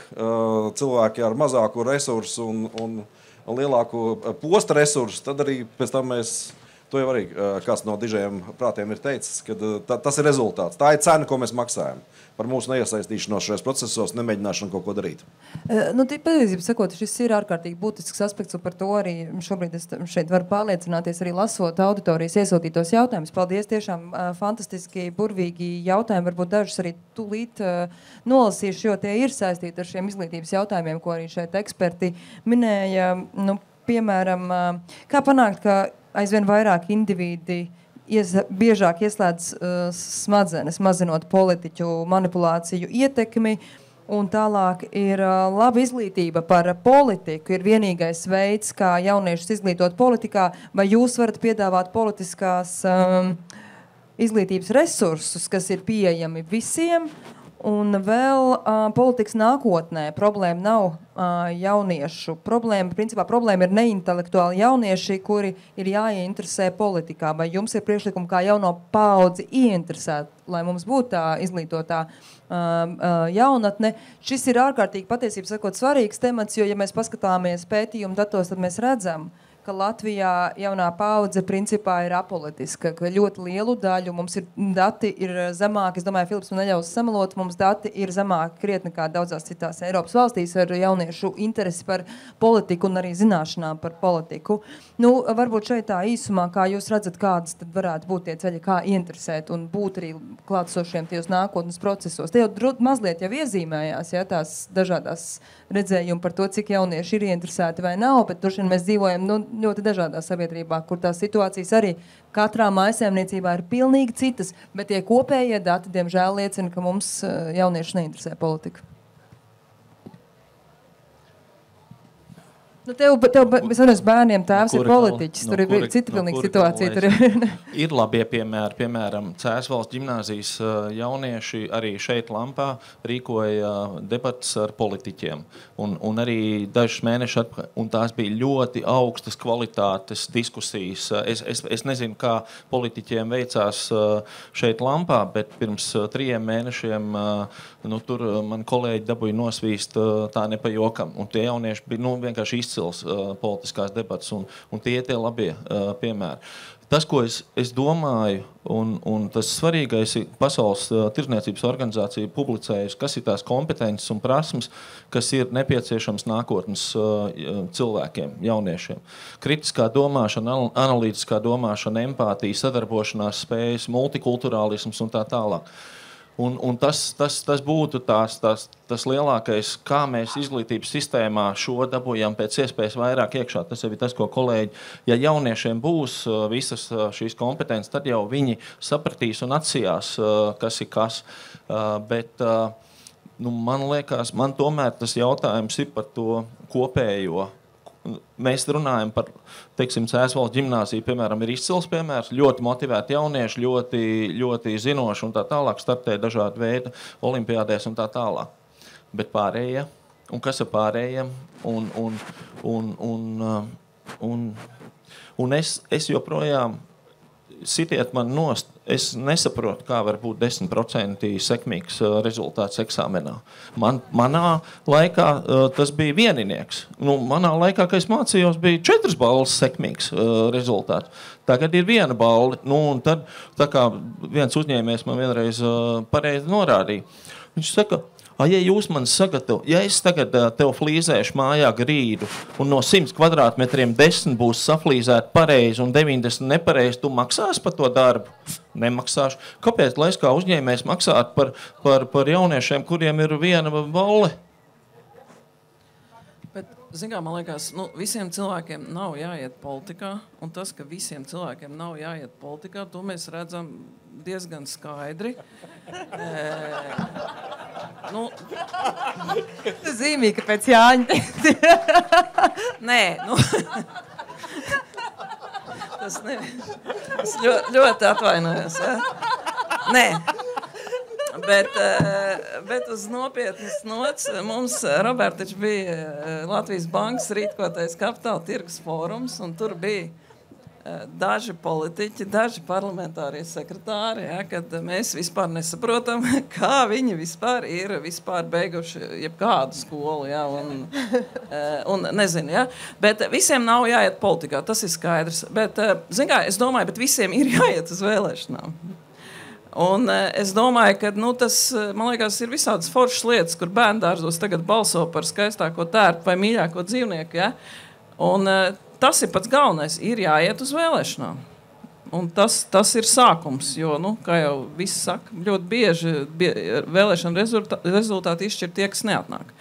cilvēki ar mazāku resursu un lielāku posta resursu, tad arī pēc tam mēs, to jau arī kāds no dižajiem prātiem ir teicis, ka tas ir rezultāts. Tā ir cena, ko mēs maksājam par mūsu neiesaistīšanos šajos procesos, nemēģināšanu kaut ko darīt. Patiesībā sakot, šis ir ārkārtīgi būtisks aspekts, un par to arī šobrīd es šeit varu pārliecināties, arī lasot auditorijas iesūtītos jautājumus. Paldies, tiešām fantastiski, burvīgi jautājumi, varbūt dažus arī tūlīt nolasīšu, jo tie ir saistīti ar šiem izglītības jautājumiem, ko arī šeit eksperti minēja. Piemēram, kā panākt, ka aizvien vairāk individi biežāk ieslēdz smadzenes, mazinot politiķu manipulāciju ietekmi, un tālāk ir laba izglītība par politiku, ir vienīgais veids, kā jauniešus izglītot politikā, vai jūs varat piedāvāt politiskās izglītības resursus, kas ir pieejami visiem, un vēl politikas nākotnē problēma nav jauniešu. Problēma ir neintelektuāli jaunieši, kuri ir jāieinteresē politikā. Vai jums ir priekšlikumi, kā jauno paudzi ieinteresēt, lai mums būtu tā izglītotā jaunatne? Šis ir ārkārtīgi patiesībā sakot svarīgs temats, jo, ja mēs paskatāmies pētījumu datos, tad mēs redzam, ka Latvijā jaunā paudze principā ir apolitiska, ka ļoti lielu daļu mums ir dati ir zemāki, es domāju, Filips man neļaus samalot, mums dati ir zemāki krietni kā daudzās citās Eiropas valstīs ar jauniešu interesi par politiku un arī zināšanām par politiku. Varbūt šeit tā īsumā, kā jūs redzat, kādas tad varētu būt tie ceļi, kā ieinteresēt un būt arī klātsošiem tajos nākotnes procesos. Te jau mazliet jau iezīmējās, ja, tās dažādās redzējumi par to, cik jaunieši ir ieinteresēti vai nav, bet droši vien mēs dzīvojam ļoti dažādā sabiedrībā, kur tās situācijas arī katrā mājsaimniecībā ir pilnīgi citas, bet tie kopējie dati, diemžēl, liecina, ka mums jaunieši neinteresē politika. Nu, tev bērniem tēvs ir politiķis, tur ir cita pilnīga situācija. Ir labie piemēri, piemēram, Cēsvalsts ģimnāzijas jaunieši arī šeit Lampā rīkoja debatas ar politiķiem. Un arī dažus mēnešus atpakaļ, un tās bija ļoti augstas kvalitātes diskusijas. Es nezinu, kā politiķiem veicās šeit Lampā, bet pirms 3 mēnešiem tur mani kolēģi dabūja nosvīst tā ne pa jokam. Un tie jaunieši bija vienkārši izcils politiskās debatas, un tie labie piemēri. Tas, ko es domāju, un tas svarīgais ir Pasaules tirdzniecības organizācija publicējusi, kas ir tās kompetences un prasmes, kas ir nepieciešams nākotnes cilvēkiem, jauniešiem. Kritiskā domāšana, analītiskā domāšana, empātija, sadarbošanās spējas, multikulturālisms un tā tālāk. Un tas būtu tas lielākais, kā mēs izglītības sistēmā šo dabūjam pēc iespējas vairāk iekšā. Tas jau ir tas, ko kolēģi, ja jauniešiem būs visas šīs kompetences, tad jau viņi sapratīs un atsijās, kas ir kas. Bet man liekas, man tomēr tas jautājums ir par to kopējo. Mēs runājam par, Cēsvalsts ģimnāzija, piemēram, ir izcils piemērs, ļoti motivēti jaunieši, ļoti zinoši un tā tālāk, startē dažādi veidi olimpiādēs un tā tālāk. Bet pārējie, un kas ir pārējiem, un es joprojām sitiet man nost, es nesaprotu, kā var būt 10% sekmīgs rezultāts eksāmenā. Manā laikā tas bija vieninieks. Manā laikā, kad es mācījos, bija 4 balvas sekmīgs rezultāts. Tagad ir 1 balva. Un tad, tā kā viens uzņēmējs man vienreiz pareizi norādīja, viņš saka, ja jūs man sagatavo, ja es tagad tev flīzēšu mājā grīdu un no 100 kvadrātmetriem 10 būs saflīzēti pareizi un 90 nepareizi, tu maksāsi par to darbu? Nemaksāšu. Kāpēc, lai es kā uzņēmējs maksātu par jauniešiem, kuriem ir 1 balle? Bet, man liekas, visiem cilvēkiem nav jāiet politikā, un tas, ka visiem cilvēkiem nav jāiet politikā, to mēs redzam diezgan skaidri. Tu zīmīgi, ka pēc Jāņa. Nē, es ļoti atvainojos. Ja? Nē. Bet uz nopietnas nots mums, Robert, taču bija Latvijas bankas rīkotais kapitāla tirgus fórums, un tur bija daži politiķi, daži parlamentārie sekretāri, ja, kad mēs vispār nesaprotam, kā viņi vispār ir beiguši jebkādu skolu, ja, un nezinu, ja. Bet visiem nav jāiet politikā, tas ir skaidrs. Bet, es domāju, bet visiem ir jāiet uz vēlēšanām. Un es domāju, ka tas, man liekas, ir visādas foršas lietas, kur bērndārzos tagad balso par skaistāko tērpu vai mīļāko dzīvnieku, ja. Un tas ir pats galvenais, ir jāiet uz vēlēšanām. Un tas ir sākums, jo, kā jau visi saka, ļoti bieži vēlēšana rezultāti izšķir tie, kas neatnāk.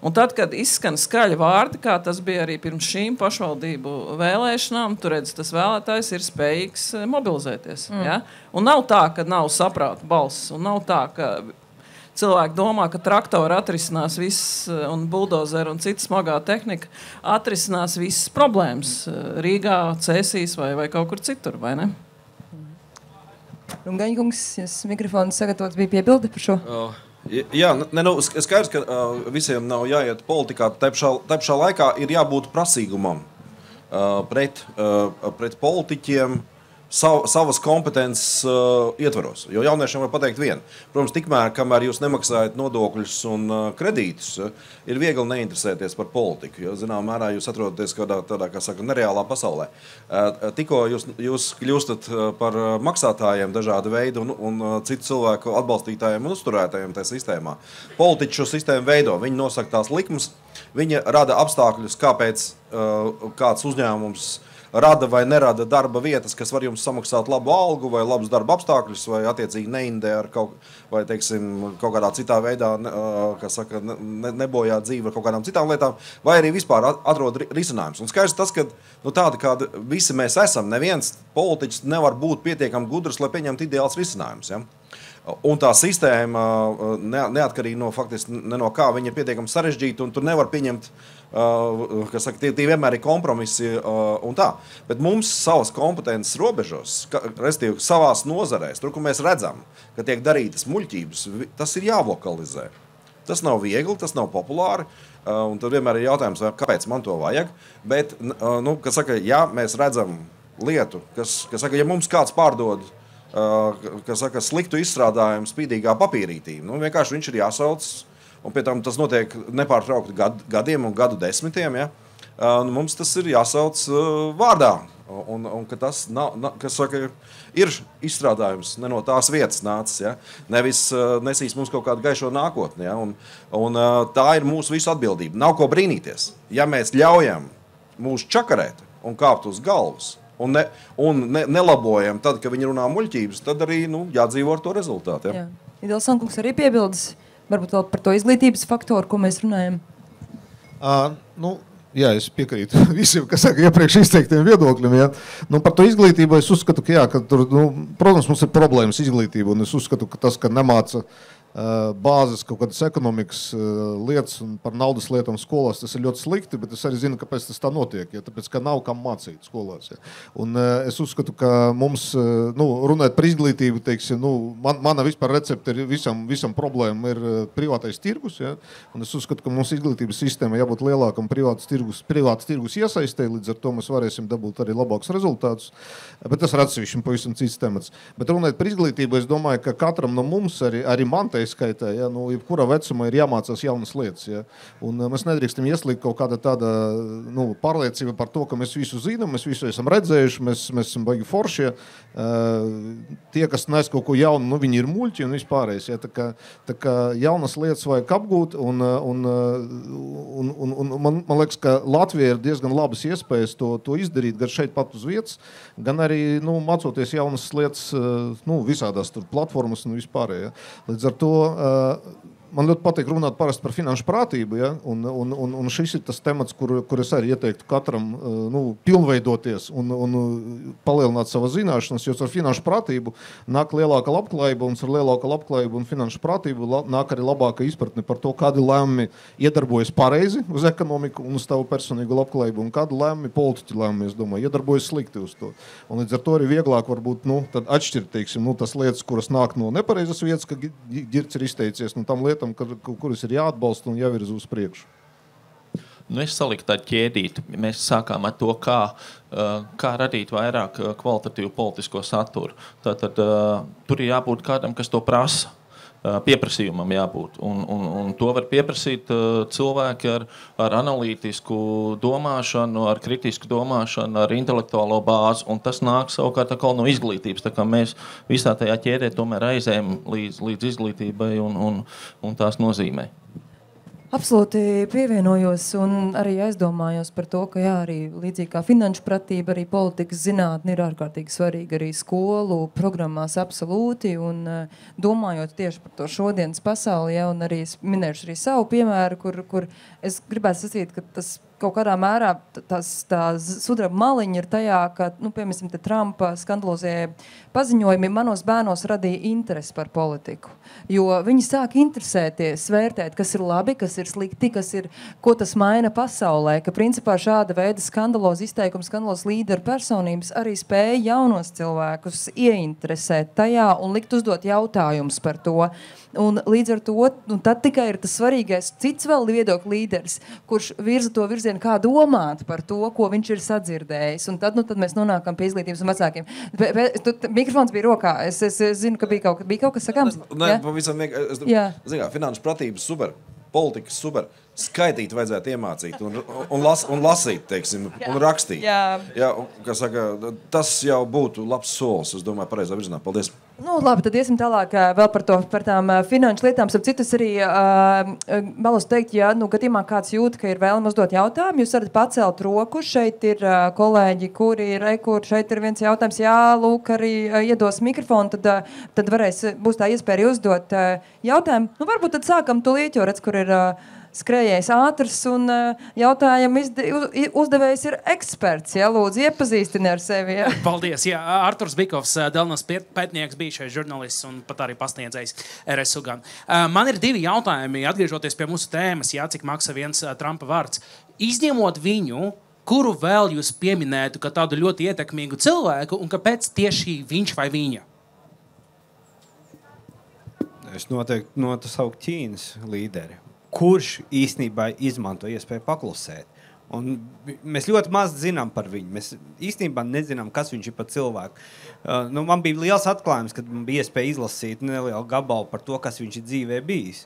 Un tad, kad izskan skaļi vārdi, kā tas bija arī pirms šīm pašvaldību vēlēšanām, tur redz, tas vēlētājs ir spējīgs mobilizēties. Ja? Un nav tā, ka nav saprāta balss, un nav tā, ka cilvēki domā, ka traktori atrisinās viss, un buldozeru un cita smagā tehnika atrisinās visas problēmas Rīgā, Cēsīs vai kaut kur citur, vai ne? Rungaņkungs, jūs mikrofons sagatavots bija piebildi par šo? Jā, skaidrs, ka visiem nav jāiet politikā. Tā pašā laikā ir jābūt prasīgumam pret politiķiem, savas kompetences ietvaros. Jo jauniešiem var pateikt vienu. Protams, tikmēr, kamēr jūs nemaksājat nodokļus un kredītus, ir viegli neinteresēties par politiku. Jo, zinām, mērā jūs atrodaties tādā, kā saka, nereālā pasaulē. Tikko jūs kļūstat par maksātājiem dažāda veida un citu cilvēku atbalstītājiem un uzturētājiem tajā sistēmā. Politiķi šo sistēmu veido. Viņi nosaka tās likmes, viņi rada apstākļus, kāpēc kāds uzņēmums rada vai nerada darba vietas, kas var jums samaksāt labu algu vai labus darba apstākļus, vai attiecīgi neindē ar kaut kādā citā veidā, kā saka, nebojā dzīvi ar kaut kādām citām lietām, vai arī vispār atrod risinājums. Un skaidrs tas, ka tāda, kāda visi mēs esam, neviens politiķis nevar būt pietiekami gudrs, lai pieņemtu ideāls risinājums. Ja? Un tā sistēma, neatkarīgi no faktiski ne no kā, viņa ir pietiekami sarežģīta, un tur nevar pieņemt, kas saka, tie vienmēr ir kompromisi un tā. Bet mums savas kompetences robežos, respektīvi savās nozarēs, tur, kur mēs redzam, ka tiek darītas muļķības, tas ir jāvokalizē. Tas nav viegli, tas nav populāri, un tad vienmēr ir jautājums, kāpēc man to vajag. Bet, kas saka, ja mēs redzam lietu, kas saka, ja mums kāds pārdod, kas saka, sliktu izstrādājumu spīdīgā papīrītī. Vienkārši viņš ir jāsauc, un pie tam tas notiek nepārtraukti gadiem un gadu desmitiem. Ja? Mums tas ir jāsauc vārdā, un ka tas kas saka, ir izstrādājums ne no tās vietas nācis. Ja? Nevis nesīs mums kaut kādu gaišo nākotni. Ja? Un tā ir mūsu visu atbildība. Nav ko brīnīties. Ja mēs ļaujam mūs čakarēt un kāpt uz galvas, un nelabojam tad, kad viņi runā muļķības, tad arī jādzīvo ar to rezultātu. Ja? Idils Sankungs arī piebildes, varbūt vēl par to izglītības faktoru, ko mēs runājam. Jā, es piekrītu visiem, kas saka iepriekš izteiktiem viedokļiem. Ja? Par to izglītību es uzskatu, ka, ka tur, protams, mums ir problēmas izglītība, un es uzskatu, ka tas, ka nemāca bāzes kaut kādas ekonomikas lietas un par naudas lietām skolās, tas ir ļoti slikti, bet es arī zinu, kāpēc tas tā notiek, ja? Tāpēc, ka nav kam mācīt skolās. Ja? Un es uzskatu, ka mums, runājot par izglītību, teiksim, mana vispār recepte ir visam problēma ir privātais tirgus, ja? Un es uzskatu, ka mums izglītības sistēma jābūt lielākam privāts tirgus iesaistē, līdz ar to mēs varēsim dabūt arī labākus rezultātus, bet tas ir atsevišķi pavisam cits temats. Bet runājot par izglītību, es domāju, ka katram no mums, arī man skaitā, ja, jebkurā vecumā ir jāmācās jaunas lietas. Ja. Un mēs nedrīkstam ieslīgt kaut kāda tāda pārliecība par to, ka mēs visu zinām, mēs visu esam redzējuši, mēs esam baigi foršie. Tie, kas nes kaut ko jaunu, viņi ir muļķi un vispārējais. Ja. Tā kā jaunas lietas vajag apgūt, un man liekas, ka Latvija ir diezgan labas iespējas to izdarīt, gan šeit pat uz vietas, gan arī mācoties jaunas lietas visādās tur platformas un vispārējā. Līdz ar to man ļoti patīk runāt parasti par finanšu prātību, ja? Un šis ir tas temats, kur es arī ieteiktu katram pilnveidoties un palielināt savas zināšanas, jo ar finanšu prātību nāk lielāka labklājība, un ar lielāku labklājību un finanšu prātību nāk arī labāka izpratne par to, kādi lēmumi iedarbojas pareizi uz ekonomiku un uz tavu personīgu labklājību, un kādi lēmumi, politiķi lēmumi, es domāju, iedarbojas slikti uz to. Un līdz ar to arī vieglāk varbūt tad atšķirt, teiksim, tas lietas, kuras nāk no nepareizas vietas, ka Girts ir izteicies, tam lietas, kuras ir jāatbalsta un jāvirza uz priekšu. Es saliku tādu ķēdīti. Mēs sākām ar to, kā radīt vairāk kvalitatīvu politisko saturu. Tātad tur ir jābūt kādam, kas to prasa. Pieprasījumam jābūt. Un to var pieprasīt cilvēki ar analītisku domāšanu, ar kritisku domāšanu, ar intelektuālo bāzi, un tas nāk savukārt no izglītības. Tā kā mēs visā tajā ķēdē tomēr aizējam līdz izglītībai un tās nozīmē. Absolūti pievienojos un arī aizdomājos par to, ka arī līdzīgi kā finanšu pratība, arī politikas zinātne ir ārkārtīgi svarīga arī skolu programmās absolūti, un domājot tieši par to šodienas pasauli, un arī minēšu arī savu piemēru, kur es gribētu sacīt, ka tas kaut kādā mērā tā sudraba maliņa ir tajā, ka, piemēram, Trumpa skandalozie paziņojumi manos bērnos radīja interesi par politiku. Jo viņi sāk interesēties, vērtēt, kas ir labi, kas ir slikti, ko tas maina pasaulē, ka principā šāda veida skandalos izteikums, skandalos līderu personības arī spēja jaunos cilvēkus ieinteresēt tajā un likt uzdot jautājumus par to. Un līdz ar to, tad tikai ir tas svarīgais cits vēl viedokļu līderis, kurš virza to virzienu, kā domāt par to, ko viņš ir sadzirdējis. Un tad mēs nonākam pie izglītības un vecākiem. Mikrofons bija rokā. Es zinu, ka bija kaut kas sakāms. Nē, pavisam vienkārši. Finanšu pratības super, politikas super. Skaitīt vajadzētu iemācīt un lasīt, teiksim, un rakstīt. Jā, kā saka, tas jau būtu labs solis, es domāju, pareizā virzienā. Paldies. Labi, tad iesim tālāk vēl par tām finanšu lietām. Ap citus arī vēlos teikt, ja gadījumā kāds jūt, ka ir vēlams uzdot jautājumu, jūs varat pacelt roku. Šeit ir kolēģi, kur šeit ir viens jautājums. Jā, lūk, arī iedos mikrofonu, tad būs tā iespēja uzdot jautājumu. Varbūt tad sākam tūlīt, jo redz, kur ir skrējējs ātrs un jautājumu uzdevējs ir eksperts. Ja? Lūdzu, iepazīstini ar sevi. Ja? Paldies. Jā, Arturs Bikovs, Delnas pētnieks, bijušais žurnālists un pat arī pasniedzējs RSU gan. Man ir 2 jautājumi, atgriežoties pie mūsu tēmas, jā, cik maksa viens Trumpa vārds. Izņemot viņu, kuru vēl jūs pieminētu, ka tādu ļoti ietekmīgu cilvēku, un kāpēc tieši viņš vai viņa? Es noteikti nosauku Ķīnas līderi, kurš īstenībā izmanto iespēju paklusēt. Un mēs ļoti maz zinām par viņu. Mēs īstenībā nezinām, kas viņš ir par cilvēku. Man bija liels atklājums, kad man bija iespēja izlasīt nelielu gabalu par to, kas viņš ir dzīvē bijis.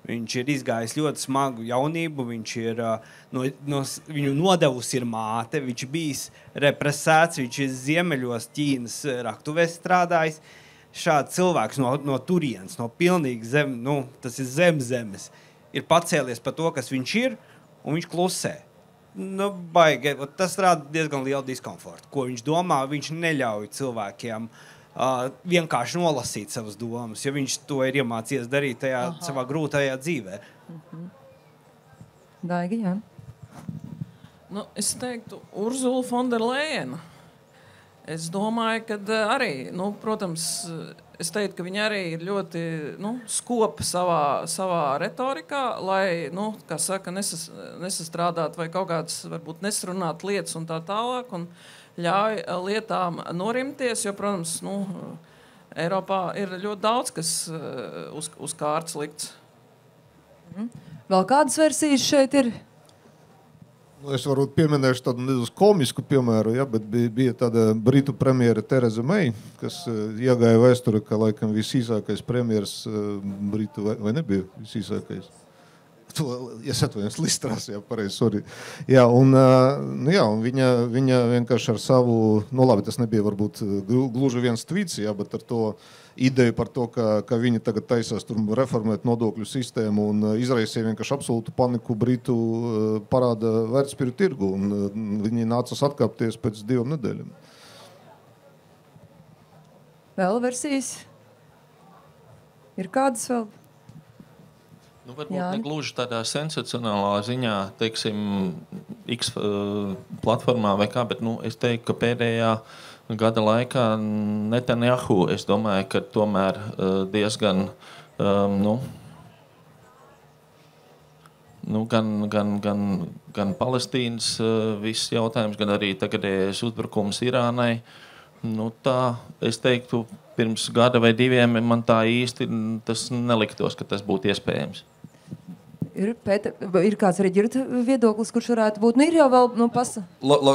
Viņš ir izgājis ļoti smagu jaunību, viņu nodevusi ir māte, viņš ir bijis represēts, viņš ir ziemeļos Ķīnas raktuvēs strādājis. Šāds cilvēks no turienes, no pilnīgi tas ir zemes, ir pacēlies par to, kas viņš ir, un viņš klusē. Baigi, tas rada diezgan lielu diskomfortu. Ko viņš domā, viņš neļauj cilvēkiem vienkārši nolasīt savas domas, jo viņš to ir iemācījies darīt tajā savā grūtajā dzīvē. Daigi, jā. Es teiktu Urzula Fonderlejena. Es domāju, ka arī, protams, es teiktu, ka viņa arī ir ļoti skopa savā retorikā, lai, kā saka, nesastrādāt vai kaut kādas, varbūt nesrunāt lietas un tā tālāk, un ļauj lietām norimties, jo, protams, Eiropā ir ļoti daudz, kas uz kārtas likts. Vēl kādas versijas šeit ir? Es varu pieminēšu tādu nedaudz komisku piemēru, ja, bet bija tāda Britu premjera Tereza May, kas iegāja vēsture, ka laikam visīsākais premjeras Britu, vai nebija visīsākais? Es atvainojos, Listrās, jā, pareizi, sorry. Jā, un viņa vienkārši ar savu, labi, tas nebija varbūt gluži viens tvīts, jā, bet ar to ideju par to, ka viņi tagad taisās tur reformēt nodokļu sistēmu un izraisīja vienkārši absolūtu paniku Britu parāda vērtspapīru tirgu, un viņi nācās atkāpties pēc 2 nedēļām. Vēl versijas? Ir kādas vēl? Varbūt ne gluži tādā sensacionālā ziņā, teiksim, X platformā vai kā, bet es teiktu, ka pēdējā gada laikā Netanyahu, es domāju, ka tomēr diezgan, gan Palestīnas viss jautājums, gan arī tagadējais uzbrukums Irānai. Tā, es teiktu, pirms gada vai 2 man tā īsti tas neliktos, ka tas būtu iespējams. Ir kāds arī ģirta viedoklis, kurš varētu būt? Ir jau vēl,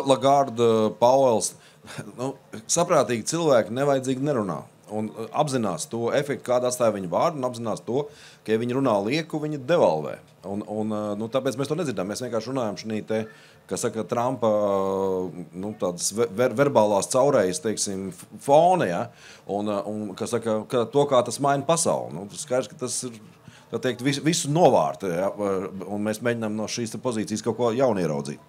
Lagarde, Pauels, saprātīgi cilvēki nevajadzīgi nerunā. Un apzinās to efektu, kādu atstāja viņa vārdu, un apzinās to, ka, ja viņi runā lieku, viņi devalvē. Tāpēc mēs to nedzirdām. Mēs vienkārši runājam šī te, kā saka, Trumpa tādas verbālās caurējas, teiksim, fone, ja? Un kā saka, to, kā tas maina pasauli. Skaidrs, ka tas ir, tā teikt, visu novārta, ja? Un mēs mēģinām no šīs pozīcijas kaut ko jaunu ieraudzīt.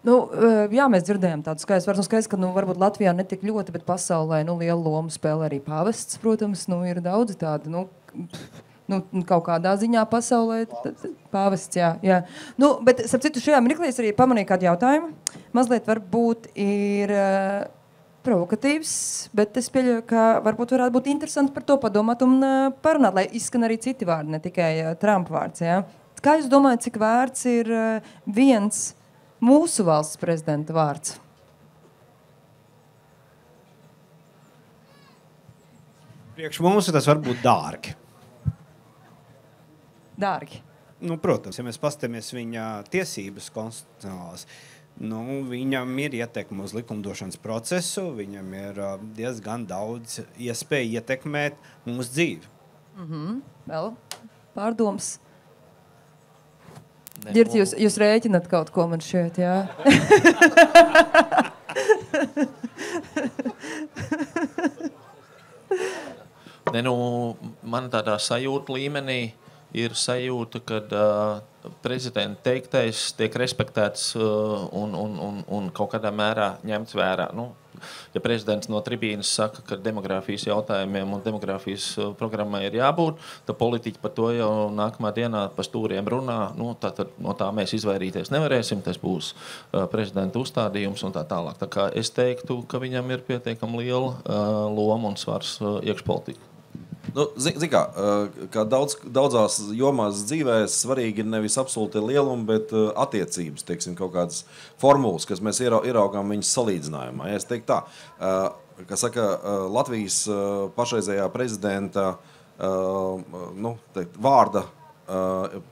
Jā, mēs dzirdējām tādu skaidrs, ka varbūt Latvijā ne tik ļoti, bet pasaulē lielu lomu spēlē arī pavests, protams, ir daudz tādi, kaut kādā ziņā pasaulē pavests, jā. Bet, starp citu, šajā mirklī es arī pamanīju kādu jautājumu. Mazliet varbūt ir provokatīvs, bet es pieļauju, ka varbūt varētu būt interesanti par to padomāt un parunāt, lai izskan arī citi vārdi, ne tikai Trumpa vārds, jā. Kā jūs domājat, cik vērts ir viens mūsu valsts prezidenta vārds? Priekš mums tas var būt dārgi. Dārgi? Protams, ja mēs paskatāmies viņa tiesības konstitucionālās, viņam ir ietekme uz likumdošanas procesu, viņam ir diezgan daudz iespēju ietekmēt mūsu dzīvi. Vēl pārdoms? Ģirt, jūs rēķināt kaut ko man šeit, jā? Man tādā sajūta līmenī ir sajūta, kad prezidenta teiktais tiek respektēts un kaut kādā mērā ņemts vērā. ja prezidents no tribīnas saka, ka demogrāfijas jautājumiem un demogrāfijas programmai ir jābūt, tad politiķi par to jau nākamā dienā pa stūriem runā. Nu, tātad no tā mēs izvairīties nevarēsim, tas būs prezidenta uzstādījums un tā tālāk. Tā kā es teiktu, ka viņam ir pietiekami liela loma un svars iekšpolitika. Nu, kā daudzās jomās dzīvē svarīgi ir nevis absolūti lielumi, bet attiecības, teiksim, kaut kādas formulas, kas mēs ieraugām viņas salīdzinājumā. Ja es teiktu tā, kā saka, Latvijas pašreizējā prezidenta vārda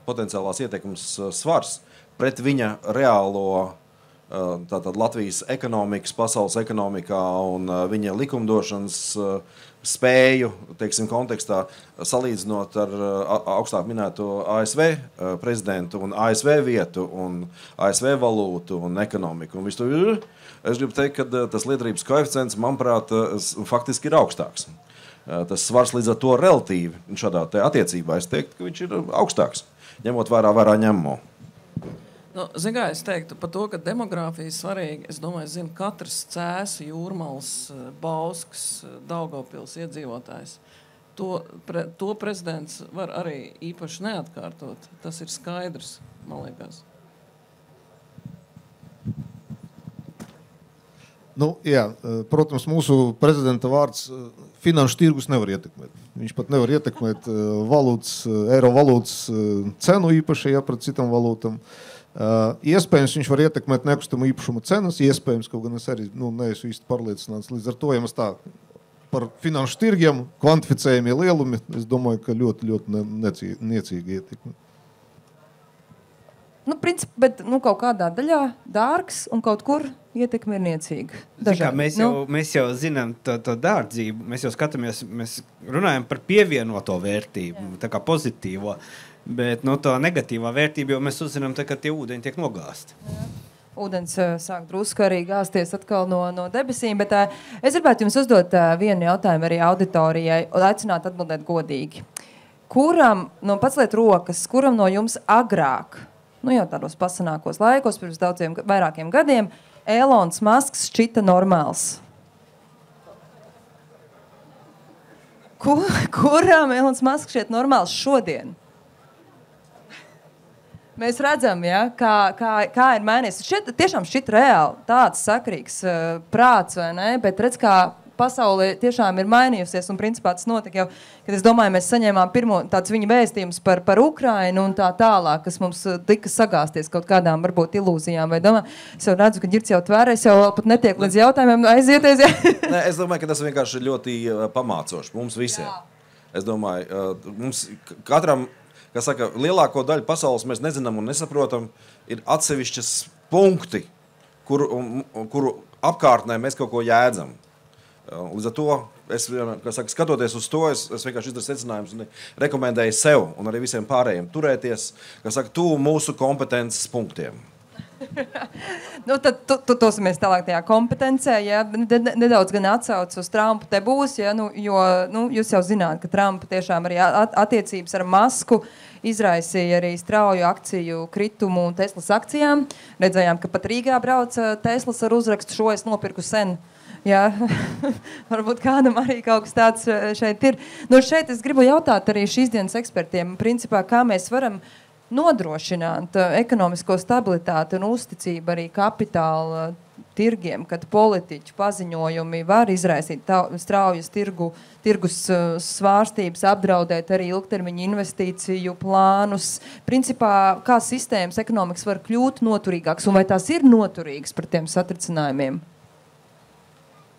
potenciālās ietekmes svars pret viņa reālo tātad Latvijas ekonomikas, pasaules ekonomikā un viņa likumdošanas spēju, teiksim, kontekstā salīdzinot ar augstāk minēto ASV prezidentu un ASV vietu un ASV valūtu un ekonomiku. Un es gribu teikt, ka tas liederības koeficients, manuprāt, faktiski ir augstāks. Tas svars līdz ar to relatīvi šādā attiecībā, es teiktu, ka viņš ir augstāks, ņemot vērā ņemamo. Nu, Zigā, es teiktu par to, ka demogrāfija ir svarīga. Es domāju, zinu, katrs Cēsu, Jūrmals, Bauskas, Daugavpils iedzīvotājs. To prezidents var arī īpaši neatkārtot. Tas ir skaidrs, man liekas. Nu, jā, protams, mūsu prezidenta vārds finanšu tirgus nevar ietekmēt. Viņš pat nevar ietekmēt eiro valūtas cenu īpaši, ja pret citam valūtam. Iespējams, viņš var ietekmēt nekustamo īpašumu cenas, iespējams, kaut gan es arī neesmu īsti pārliecināts. Līdz ar to, ja mēs tā par finanšu tirgiem kvantificējamie lielumi, es domāju, ka ļoti, ļoti niecīgi ietekmi. Nu, principā, bet kaut kādā daļā dārgs un kaut kur ietekme ir niecīga. Mēs jau zinām to dārdzību, mēs jau skatāmies, mēs runājam par pievienoto vērtību, tā kā pozitīvo. Bet tā negatīvā vērtība, jo mēs uzzinām, ka tie ūdeņi tiek nogāsti. Ūdens sāk drusku arī gāzties atkal no debesīm, bet es gribētu jums uzdot vienu jautājumu arī auditorijai un aicināt atbildēt godīgi. Kuram, paceliet rokas, kuram no jums agrāk, jau tādos pasenākos laikos, pirms vairākiem gadiem, Elons Musks šķita normāls? Kuram Elons Musks šķiet normāls šodien? Mēs redzam, ja, kā ir mainījies. Tiešām šķiet reāli tāds sakrīgs prāts, vai ne? Bet redz, kā pasaulē tiešām ir mainījusies, un principā tas notika jau, kad es domāju, mēs saņēmām pirmo tāds viņa vēstījums par Ukrainu un tā tālāk, kas mums tika sagāsties kaut kādām varbūt ilūzijām, vai domā, es jau redzu, ka Ģirds jau tvērēs, jau pat netiek līdz jautājumiem aizieties. Ja? Nē, es domāju, ka tas vienkārši ir ļoti pamācoši mums visiem. Jā. Es domāju, mums katram, kas saka, lielāko daļu pasaules mēs nezinām un nesaprotam, ir atsevišķas punkti, kuru apkārtnē mēs kaut ko jēdzam. Līdz ar to, skatoties uz to, es vienkārši izdaru secinājumus un rekomendēju sev un arī visiem pārējiem turēties, tuvu mūsu kompetences punktiem. Tad tosimies tālāk tajā kompetencē, ja? Nedaudz gan atsauc uz Trumpu te būs, ja? Jo jūs jau zināt, ka Trumpa tiešām arī attiecības ar Masku izraisīja arī strauju akciju kritumu Teslas akcijām. Redzējām, ka pat Rīgā brauca Teslas ar uzrakstu šo es nopirku sen. Jā, varbūt kādam arī kaut kas tāds šeit ir. Šeit es gribu jautāt arī šīs dienas ekspertiem, principā, kā mēs varam nodrošināt ekonomisko stabilitāti un uzticību arī kapitāla tirgiem, kad politiķu paziņojumi var izraisīt straujas tirgus svārstības, apdraudēt arī ilgtermiņa investīciju plānus. Principā, kā sistēmas ekonomikas var kļūt noturīgāks un vai tās ir noturīgas par tiem satricinājumiem?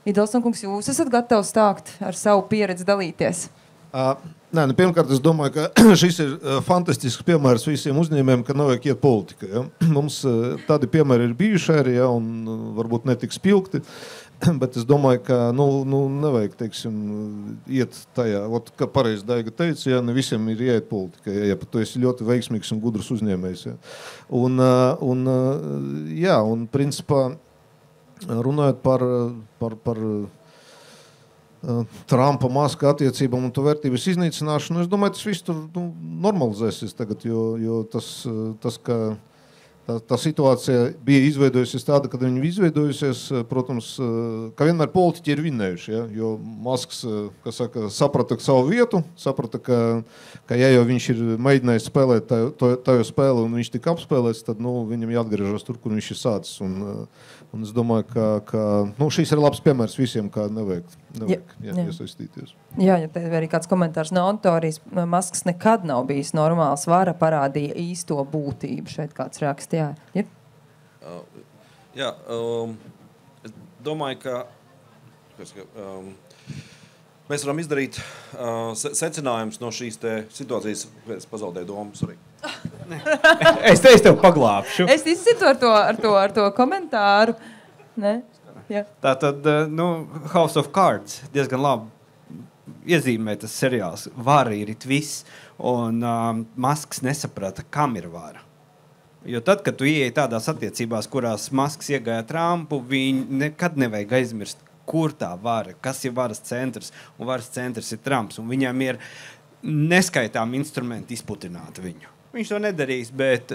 Idelsson kungs, jūs esat gatavs stākt ar savu pieredzi dalīties? Pirmkārt, es domāju, ka šis ir fantastisks piemērs visiem uzņēmējiem, ka nevajag iet politikā. Ja? Mums tādi piemēri ir bijuši arī, ja? Un varbūt netik spilgti, bet es domāju, ka nevajag, teiksim, iet tajā, kā pareizi Daiga teica, ja ne visiem ir jāiet politikā, ja pat tu esi ļoti veiksmīgs un gudrs uzņēmējs. Ja? Un principā, runājot par Trumpa Maska attiecībām un to vērtības iznīcināšanu, es domāju, tas viss tur normalizēsies tagad, jo tas, ka tā situācija bija izveidojusies tāda, kad viņi izveidojusies, protams, ka vienmēr politiķi ir vinnējuši, ja? Jo Masks, kas saka, saprata savu vietu, saprata, ka ja jau viņš ir mēģinājis spēlēt tāju spēli un viņš tika apspēlēts, tad viņam jāatgriežas tur, kur viņš ir sācis. Un es domāju, ka šīs ir labs piemērs visiem, kā nevajag iesaistīties. Jā, ja te arī kāds komentārs no autorijas, Masks nekad nav bijis normāls, vara parādīja īsto būtību. Šeit kāds rakst, jā. Ir? Es domāju, ka mēs varam izdarīt secinājumus no šīs situācijas. Es pazaudēju domu, sorry. Es tev paglābšu. Es izcitu ar to komentāru. Ne? Jā. Tātad, House of Cards diezgan labi iezīmē tas seriāls. Vara ir viss, un Masks nesaprata, kam ir vara. Jo tad, kad tu ieeji tādās attiecībās, kurās Masks iegāja Trumpu, viņi nekad nevajag aizmirst, kur tā vara, kas ir varas centrs, un varas centrs ir Trumps, un viņam ir neskaitām instrumenti izputināt viņu. Viņš to nedarīs, bet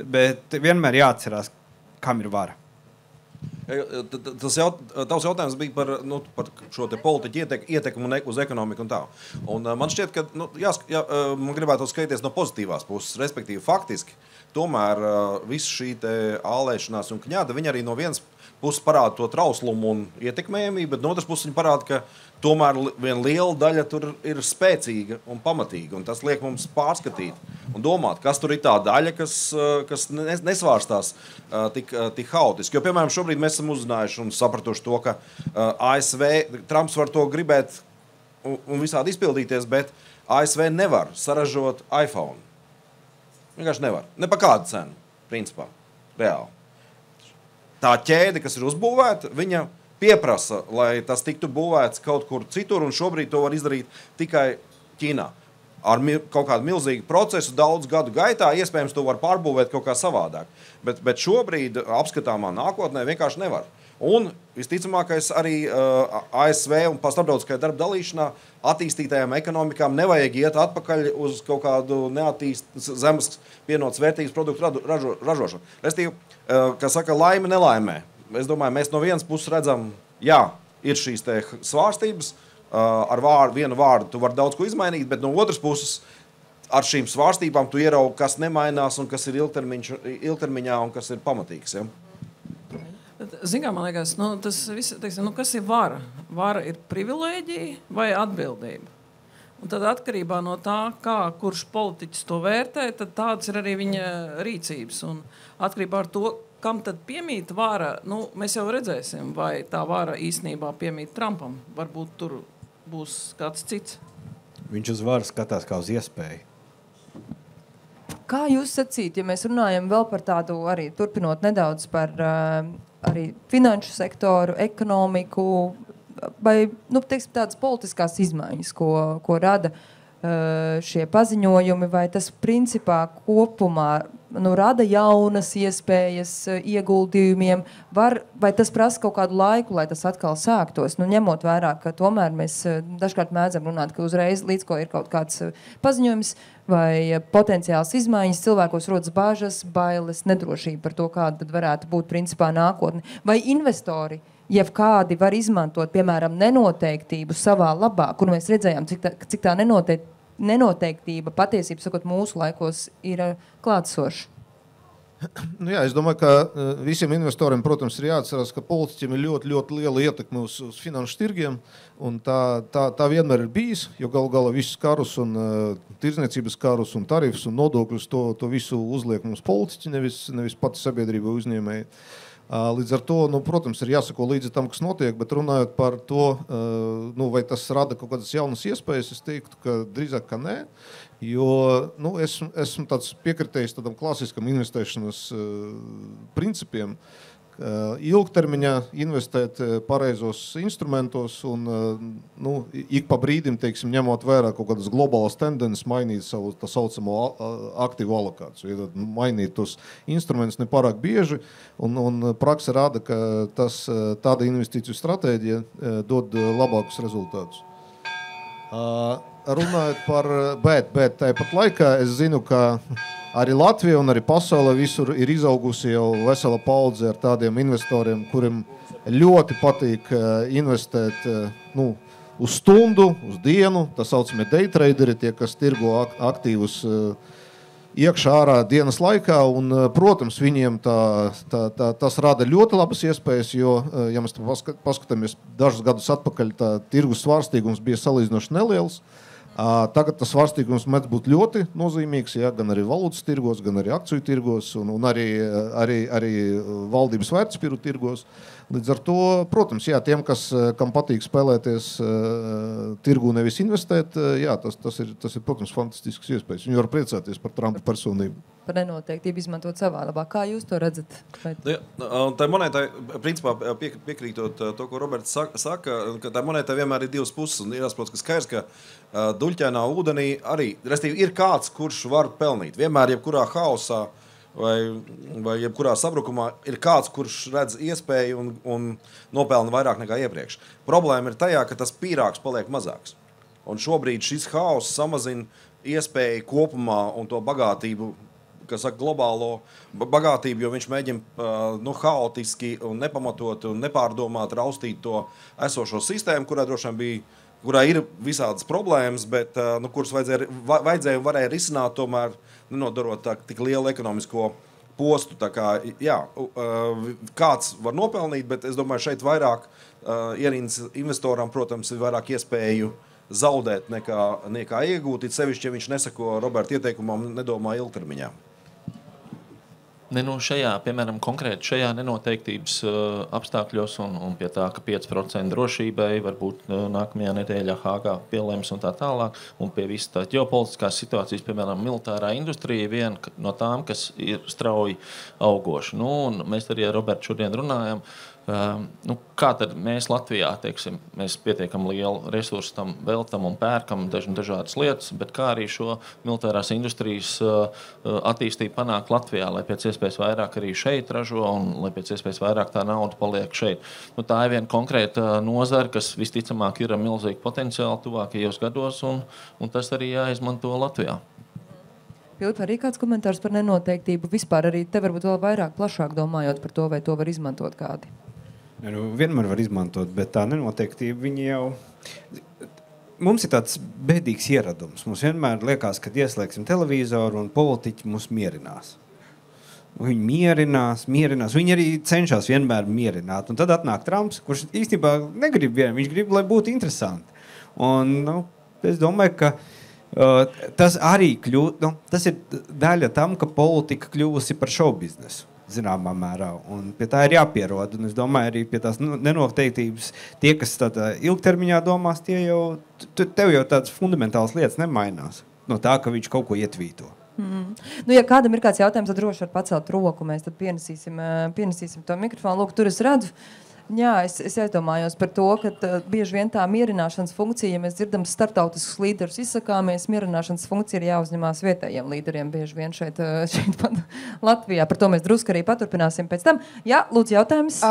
vienmēr jāatcerās, kam ir vara. Tavs jautājums bija par šo te politiķu ietekmu uz ekonomiku un tā. Un man šķiet, ka man gribētu skaities no pozitīvās puses, respektīvi faktiski. Tomēr visu šī te ālēšanās un kņāda, viņa arī no vienas puses parāda to trauslumu un ietekmējamību, bet no otras puses viņa parāda, ka tomēr viena liela daļa tur ir spēcīga un pamatīga. Un tas liek mums pārskatīt un domāt, kas tur ir tā daļa, kas nesvārstās tik haotiski. Jo, piemēram, šobrīd mēs esam uzzinājuši un sapratuši to, ka ASV, Trumps var to gribēt un visādi izpildīties, bet ASV nevar saražot iPhone. Vienkārši nevar. Ne pa kādu cenu, principā, reāli. Tā ķēde, kas ir uzbūvēta, viņa pieprasa, lai tas tiktu būvēts kaut kur citur, un šobrīd to var izdarīt tikai Ķīnā. Ar kaut kādu milzīgu procesu daudz gadu gaitā, iespējams, to var pārbūvēt kaut kā savādāk. Bet šobrīd apskatāmā nākotnē vienkārši nevar. Un visticamākais arī ASV un starptautiskajā darba dalīšanā attīstītajām ekonomikām nevajag iet atpakaļ uz kaut kādu zemes pienotas vērtīgas produktu ražošanu. Restīvi, kā saka, laime nelaimē. Es domāju, mēs no vienas puses redzam, jā, ir šīs te svārstības, ar vienu vārdu tu vari daudz ko izmainīt, bet no otras puses ar šīm svārstībām tu ieraugi, kas nemainās un kas ir ilgtermiņā un kas ir pamatīgs. Ja? Zin kā, man liekas, tas viss, teiksim, kas ir vara? Vara ir privilēģija vai atbildība? Un tad atkarībā no tā, kurš politiķis to vērtē, tad tāds ir arī viņa rīcības. Un atkarībā ar to, kam tad piemīt vara, mēs jau redzēsim, vai tā vara īstenībā piemīt Trumpam. Varbūt tur būs kāds cits. Viņš uz varu skatās kā uz iespēju. Kā jūs sacīt, ja mēs runājam vēl par tādu, arī turpinot nedaudz par arī finanšu sektoru, ekonomiku, vai teiksim, tādas politiskās izmaiņas, ko rada šie paziņojumi, vai tas principā kopumā rada jaunas iespējas ieguldījumiem, vai tas prasa kaut kādu laiku, lai tas atkal sāktos, ņemot vērā, ka tomēr mēs dažkārt mēdzam runāt, ka uzreiz līdz ko ir kaut kāds paziņojums vai potenciāls izmaiņas, cilvēkos rodas bāžas, bailes, nedrošība par to, kāda tad varētu būt principā nākotne. Vai investori, jebkādi var izmantot, piemēram, nenoteiktību savā labā, kur mēs redzējām, cik tā nenoteiktība patiesībā, sakot, mūsu laikos ir klātsoša? Jā, es domāju, ka visiem investoriem, protams, ir jāatcerās, ka politiķiem ir ļoti, ļoti liela ietekme uz finanšu tirgiem, un tā vienmēr ir bijis, jo galu visus karus un tirdzniecības karus un tarifus un nodokļus to visu uzliek mums politiķi, nevis pati sabiedrība uzņēmēji. Līdz ar to, protams, ir jāsako līdzi tam, kas notiek, bet runājot par to, vai tas rada kaut kādas jaunas iespējas, es teiktu, ka drīzāk, ka nē, jo esmu tāds piekritējis tādam klasiskam investēšanas principiem, ilgtermiņā investēt pareizos instrumentos un ik pa brīdim, teiksim, ņemot vērā kaut kādas globālas tendences, mainīt savu tā saucamo aktīvu alokāciju, mainīt tos instrumentus nepārāk bieži, un praksa rāda, ka tāda investīciju stratēģija dod labākus rezultātus. Runājot par, bet tāpat laikā es zinu, ka arī Latvija un arī pasaulē visur ir izaugusi jau vesela paudze ar tādiem investoriem, kuriem ļoti patīk investēt uz stundu, uz dienu. Tā saucamie day traderi, tie, kas tirgo aktīvus iekšā ārā dienas laikā. Un, protams, viņiem tas rada ļoti labas iespējas, jo, ja mēs paskatāmies dažus gadus atpakaļ, tā tirgus svārstīgums bija salīdzinoši neliels. Tagad tas svārstīgums mēdz būt ļoti nozīmīgs, gan arī valūtas tirgos, gan arī akciju tirgos un arī valdības vērtspapīru tirgos. Līdz ar to, protams, tiem, kam patīk spēlēties tirgu, nevis investēt, tas ir, protams, fantastisks iespējas. Viņi var priecāties par Trumpa personību. Par nenoteiktību izmantot savā labā. Kā jūs to redzat? Tā monētai, principā, piekrītot to, ko Roberts saka, ka tā monētai vienmēr ir divas puses. Un jāsaprot, ka skaidrs, ka duļķainā ūdenī arī, restīvi, ir kāds, kurš var pelnīt. Vienmēr, jebkurā haosā vai jebkurā sabrukumā, ir kāds, kurš redz iespēju un nopelna vairāk nekā iepriekš. Problēma ir tajā, ka tas pīrāgs paliek mazāks. Un šobrīd šis haoss samazina iespēju kopumā un to bagātību, kas saka globālo bagātību, jo viņš mēģina haotiski un nepamatot un nepārdomāt raustīt to esošo sistēmu, kurā ir visādas problēmas, bet kuras vajadzēja un varēja risināt tomēr, nenodarot tik lielu ekonomisko postu. Tā kā, kāds var nopelnīt, bet es domāju, šeit vairāk ierīnas investoram, protams, ir vairāk iespēju zaudēt nekā iegūt, it sevišķi, ja viņš nesako Roberta ieteikumam un nedomā ilgtermiņā. Piemēram, konkrēti šajā nenoteiktības apstākļos un pie tā, ka 5% drošībai varbūt nākamajā nedēļā Hāgā pielēms un tā tālāk, un pie visas tā ģeopolitiskās situācijas, piemēram, militārā industrija viena no tām, kas ir strauji augoša. Un mēs arī ar Robertu šodien runājam, kā tad mēs Latvijā, mēs pietiekam lielu resursu tam veltam un pērkam dažādas lietas, bet kā arī šo militārās industrijas attīstību panākt Latvijā, lai pēc iespējas vairāk arī šeit ražo un lai pēc iespējas vairāk tā nauda paliek šeit. Tā ir viena konkrēta nozara, kas visticamāk ir ar milzīgu potenciālu tuvākajos gados, un tas arī jāizmanto Latvijā. Pilip, arī kāds komentārs par nenoteiktību? Vispār arī te varbūt vēl vairāk plašāk domājot par to, vai to var izmantot kādi? Vienmēr var izmantot, bet tā nenoteiktība, viņi jau... Mums ir tāds bēdīgs ieradums. Mums vienmēr liekas, kad ieslēgsim televizoru un politiķi mūs mierinās. Viņi mierinās. Viņi arī cenšas vienmēr mierināt. Un tad atnāk Trumps, kurš īstenībā negrib vien, viņš grib, lai būtu interesanti. Un, es domāju, ka tas arī tas ir daļa tam, ka politika kļuvusi par šovbiznesu, zināmā mērā. Un pie tā ir jāpierod. Un es domāju, arī pie tās nenoteiktības tie, kas ilgtermiņā domās, tev jau tādas fundamentālas lietas nemainās no tā, ka viņš kaut ko ietvīto. Ja kādam ir kāds jautājums, tad droši var pacelt roku. Mēs tad pienesīsim to mikrofonu. Lūk, tur es redzu. Jā, es aizdomājos par to, ka bieži vien tā mierināšanas funkcija, ja mēs dzirdam startautiskus līderus izsakāmies, mierināšanas funkcija ir jāuzņemās vietējiem līderiem bieži vien šeit pat Latvijā. Par to mēs drusku arī paturpināsim pēc tam. Jā, lūdzu, jautājums.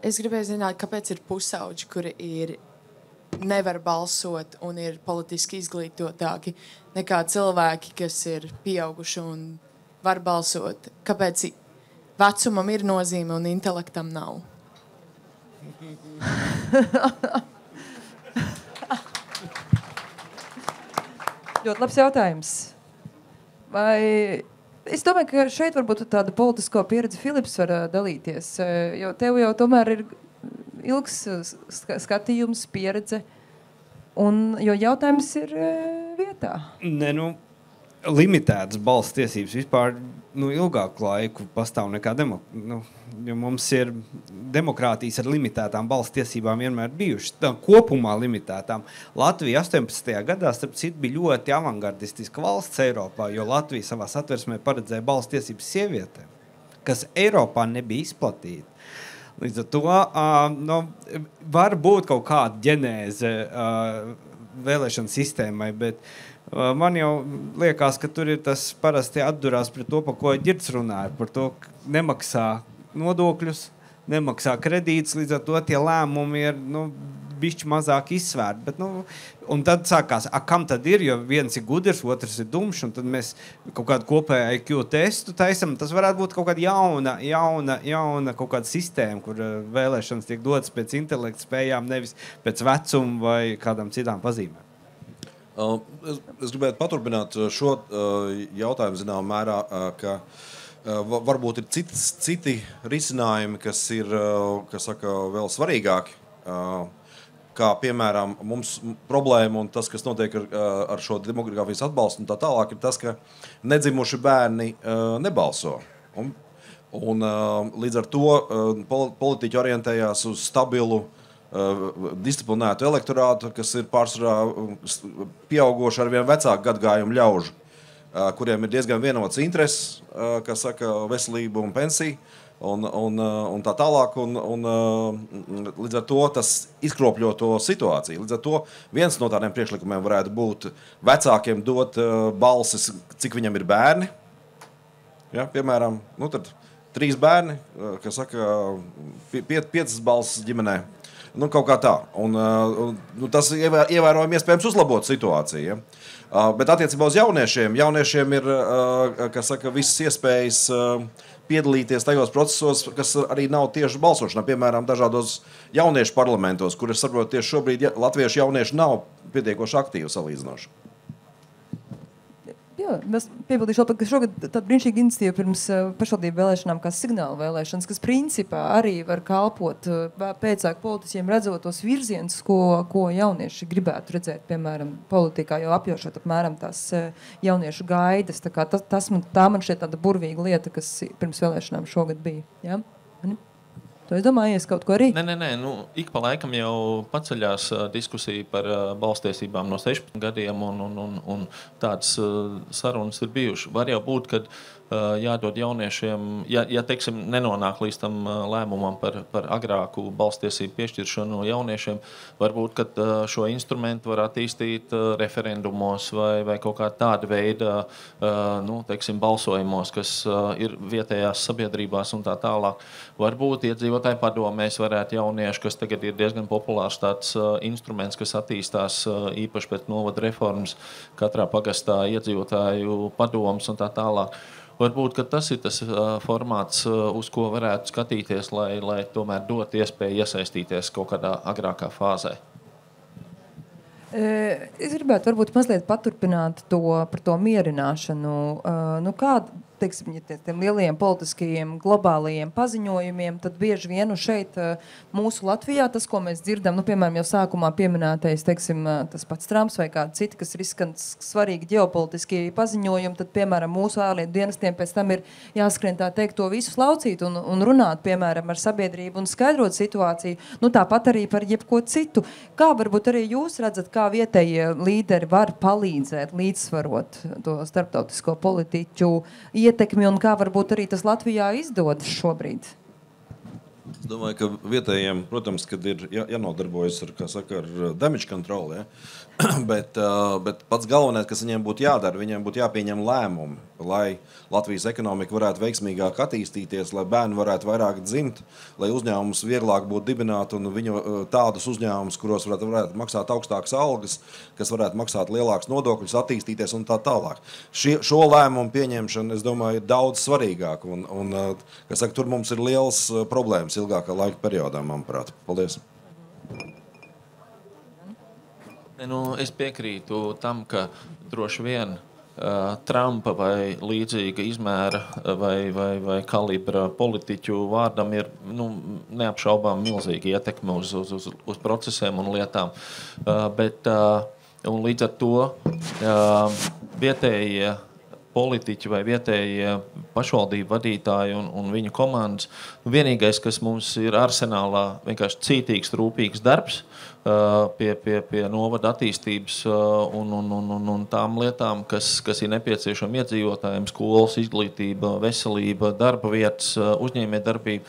Es gribēju zināt, kāpēc ir pusauģi, kuri nevar balsot un ir politiski izglītotāki nekā cilvēki, kas ir pieauguši un var balsot. Kāpēc vecumam ir nozīme un intelektam nav? Ļoti labs jautājums. Es domāju, ka šeit varbūt tāda politisko pieredzi Filips var dalīties, jo tev jau tomēr ir ilgs skatījums, pieredze, jo jautājums ir vietā. Limitētas balss tiesības vispār ilgāku laiku pastāv nekā jo mums ir demokrātijas ar limitētām balss tiesībām vienmēr bijušas, kopumā limitētām. Latvija 18. gadā, starp citu, bija ļoti avangardistiska valsts Eiropā, jo Latvija savā satversmē paredzēja balss tiesības sievietēm, kas Eiropā nebija izplatīta. Līdz ar to var būt kaut kāda ģenēze vēlēšana sistēmai, bet man jau liekas, ka tur ir tas parasti atdurās pret to, par ko Ģirds runāja, par to, ka nemaksā nodokļus, nemaksā kredītus, līdz ar to tie lēmumi ir bišķi mazāk izsvērt. Bet, un tad sākās, kam tad ir, jo viens ir gudrs, otrs ir dumšs, un tad mēs kaut kādu kopēju IQ testu taisam. Tas varētu būt kaut kāda jauna kaut kāda sistēma, kur vēlēšanas tiek dotas pēc intelekta spējām, nevis pēc vecuma vai kādām citām pazīmēm. Es gribētu paturpināt šo jautājumu zināmā mērā, ka varbūt ir citi risinājumi, kas ir vēl svarīgāki, kā piemēram mums problēma un tas, kas notiek ar šo demogrāfijas atbalstu un tā tālāk, ir tas, ka nedzimuši bērni nebalso. Un līdz ar to politiķi orientējās uz stabilu disciplinētu elektorātu, kas ir pārsvarā pieaugoši ar vien vecāku gadgājumu ļaužu, kuriem ir diezgan vienots intereses, kā saka, veselība un pensija un tā tālāk. Līdz ar to tas izkropļo to situāciju. Līdz ar to viens no tādiem priekšlikumiem varētu būt vecākiem dot balsis, cik viņam ir bērni. Ja, piemēram, tad 3 bērni, kas saka, 5 balsis ģimenē. Kaut kā tā. Tas ievērojami iespējams uzlabot situāciju. Ja? Bet attiecībā uz jauniešiem ir, kas saka, visas iespējas piedalīties tajos procesos, kas arī nav tieši balsošanā. Piemēram, dažādos jauniešu parlamentos, kur es saprotu, tieši šobrīd latviešu jaunieši nav pietiekoši aktīvi salīdzinoši. Jā, mēs piebildīšu, ka šogad tāda brīnišķīga iniciatīva pirms pašvaldību vēlēšanām kā signāla vēlēšanas, kas principā arī var kalpot pēcāk politiķiem redzot tos virzienus, ko jaunieši gribētu redzēt, piemēram, politikā, jo apjošot apmēram tās jauniešu gaidas. Tā kā tā man šeit tāda burvīga lieta, kas pirms vēlēšanām šogad bija. Jā? To es domāju, kaut ko arī? Nē. Ik pa laikam jau paceļās diskusija par balstiesībām no 16 gadiem un tādas sarunas ir bijušas. Var jau būt, kad jādod jauniešiem, ja teiksim, nenonāk līdz tam lēmumam par agrāku balstiesību piešķiršanu jauniešiem, varbūt, kad šo instrumentu var attīstīt referendumos vai kaut kā tāda veida, teiksim, balsojumos, kas ir vietējās sabiedrībās un tā tālāk. Varbūt iedzīvotāju padomēs varētu jaunieši, kas tagad ir diezgan populārs tāds instruments, kas attīstās īpaši pēc novada reformas, katrā pagastā iedzīvotāju padoms un tā tālāk. Varbūt, ka tas ir tas formāts, uz ko varētu skatīties, lai tomēr dot iespēju iesaistīties kaut kādā agrākā fāzē. Es gribētu varbūt mazliet paturpināt par to mierināšanu. Kāda, teiksim, ja tiem lielajiem politiskajiem, globālajiem paziņojumiem, tad bieži vien šeit mūsu Latvijā tas, ko mēs dzirdam, piemēram, jau sākumā pieminētais, teiksim, tas pats Trumps vai kādi citi, kas ir izskan svarīgi ģeopolitiskie paziņojumi, tad, piemēram, mūsu ārlietu dienestiem pēc tam ir jāskrien tā teikt to visu slaucīt un runāt, piemēram, ar sabiedrību un skaidrot situāciju, tāpat arī par jebko citu. Kā varbūt arī jūs redzat, kā vietējie līderi var palīdzēt līdzsvarot to starptautisko politiķu ietekmi un kā varbūt arī tas Latvijā izdodas šobrīd? Es domāju, ka vietējiem, protams, kad ir jānodarbojas ar damage control, ja? bet pats galvenais, kas viņiem būtu jādara, viņiem būtu jāpieņem lēmumi, lai Latvijas ekonomika varētu veiksmīgāk attīstīties, lai bērni varētu vairāk dzimt, lai uzņēmumus vieglāk būtu dibināt un viņu tādus uzņēmumus, kuros varētu maksāt augstākas algas, kas varētu maksāt lielākus nodokļus, attīstīties un tā tālāk. Šo lēmumu pieņemšana, es domāju, ir daudz svarīgāk un kas saka, tur mums ir liels problēmas ilgākā laika periodā, manuprāt. Paldies! Es piekrītu tam, ka droši vien Trumpa vai līdzīga izmēra vai kalibra politiķu vārdam ir neapšaubām milzīga ietekme uz procesiem un lietām. Un līdz ar to vietējie politiķi vai vietējie pašvaldību vadītāji un viņu komandas. Vienīgais, kas mums ir arsenālā, vienkārši cītīgs, rūpīgs darbs pie novada attīstības un tām lietām, kas ir nepieciešama iedzīvotājiem, skolas, izglītība, veselība, darba vietas, uzņēmējdarbība.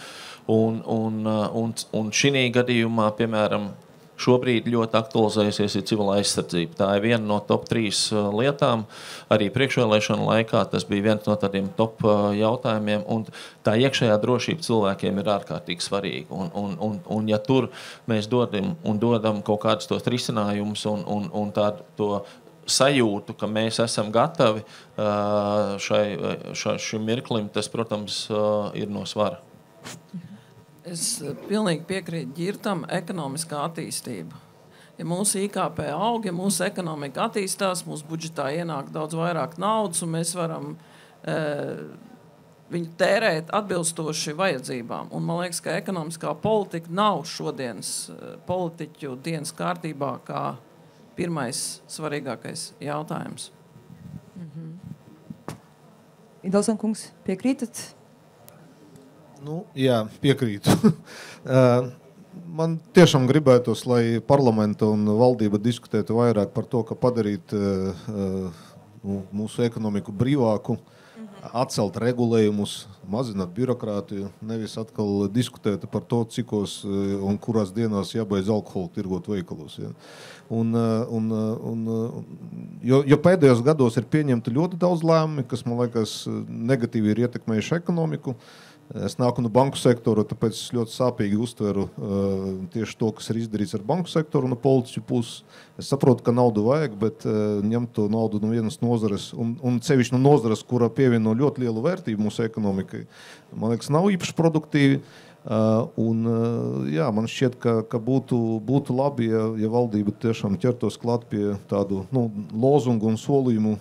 Un šī gadījumā, piemēram, šobrīd ļoti aktualizējusies ir civila aizsardzība. Tā ir viena no top 3 lietām. Arī priekšvēlēšana laikā tas bija viens no tādiem top jautājumiem. Un tā iekšējā drošība cilvēkiem ir ārkārtīgi svarīga. Un ja tur mēs dodam kaut kādus tos risinājumus un tādu sajūtu, ka mēs esam gatavi šim mirklim, tas, protams, ir no svara. Es pilnīgi piekrītu Ģirtam, ekonomiskā attīstība. Ja mūsu IKP aug, ja mūsu ekonomika attīstās, mūsu budžetā ienāk daudz vairāk naudas, un mēs varam viņu tērēt atbilstoši vajadzībām. Un man liekas, ka ekonomiskā politika nav šodienas politiķu dienas kārtībā kā pirmais svarīgākais jautājums. Idolson kungs, piekrītat? Jā, piekrītu. Man tiešām gribētos, lai parlamenta un valdība diskutētu vairāk par to, ka padarīt mūsu ekonomiku brīvāku, atcelt regulējumus, mazināt birokrātiju, nevis atkal diskutēt par to, cikos un kurās dienās jābeidz alkoholu tirgot veikalos. Ja. Jo pēdējos gados ir pieņemti ļoti daudz lēmumi, kas, man liekas, negatīvi ir ietekmējuši ekonomiku. Es nāku no banku sektora, tāpēc es ļoti sāpīgi uztveru tieši to, kas ir izdarīts ar banku sektoru no politiķu puses. Es saprotu, ka naudu vajag, bet ņemt to naudu no vienas nozares, un sevišķi no nozares, kura pievieno ļoti lielu vērtību mūsu ekonomikai, man liekas, nav īpaši produktīvi. Jā, man šķiet, ka būtu labi, ja valdība tiešām ķertos klāt pie tādu lozungu un solījumu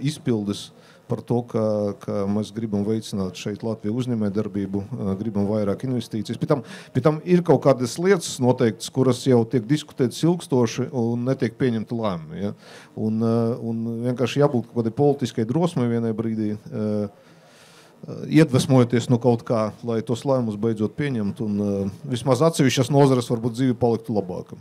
izpildes par to, ka mēs gribam veicināt šeit Latviju uzņēmējdarbību, gribam vairāk investīcijas. Pēc tam ir kaut kādas lietas noteiktas, kuras jau tiek diskutētas ilgstoši un netiek pieņemta lēmumi. Ja? Un vienkārši jābūt kaut kādai politiskai drosmei vienai brīdī, iedvesmojoties no kaut kā, lai tos lēmumus beidzot pieņemt un vismaz atsevišķas nozares varbūt dzīvi paliktu labāka.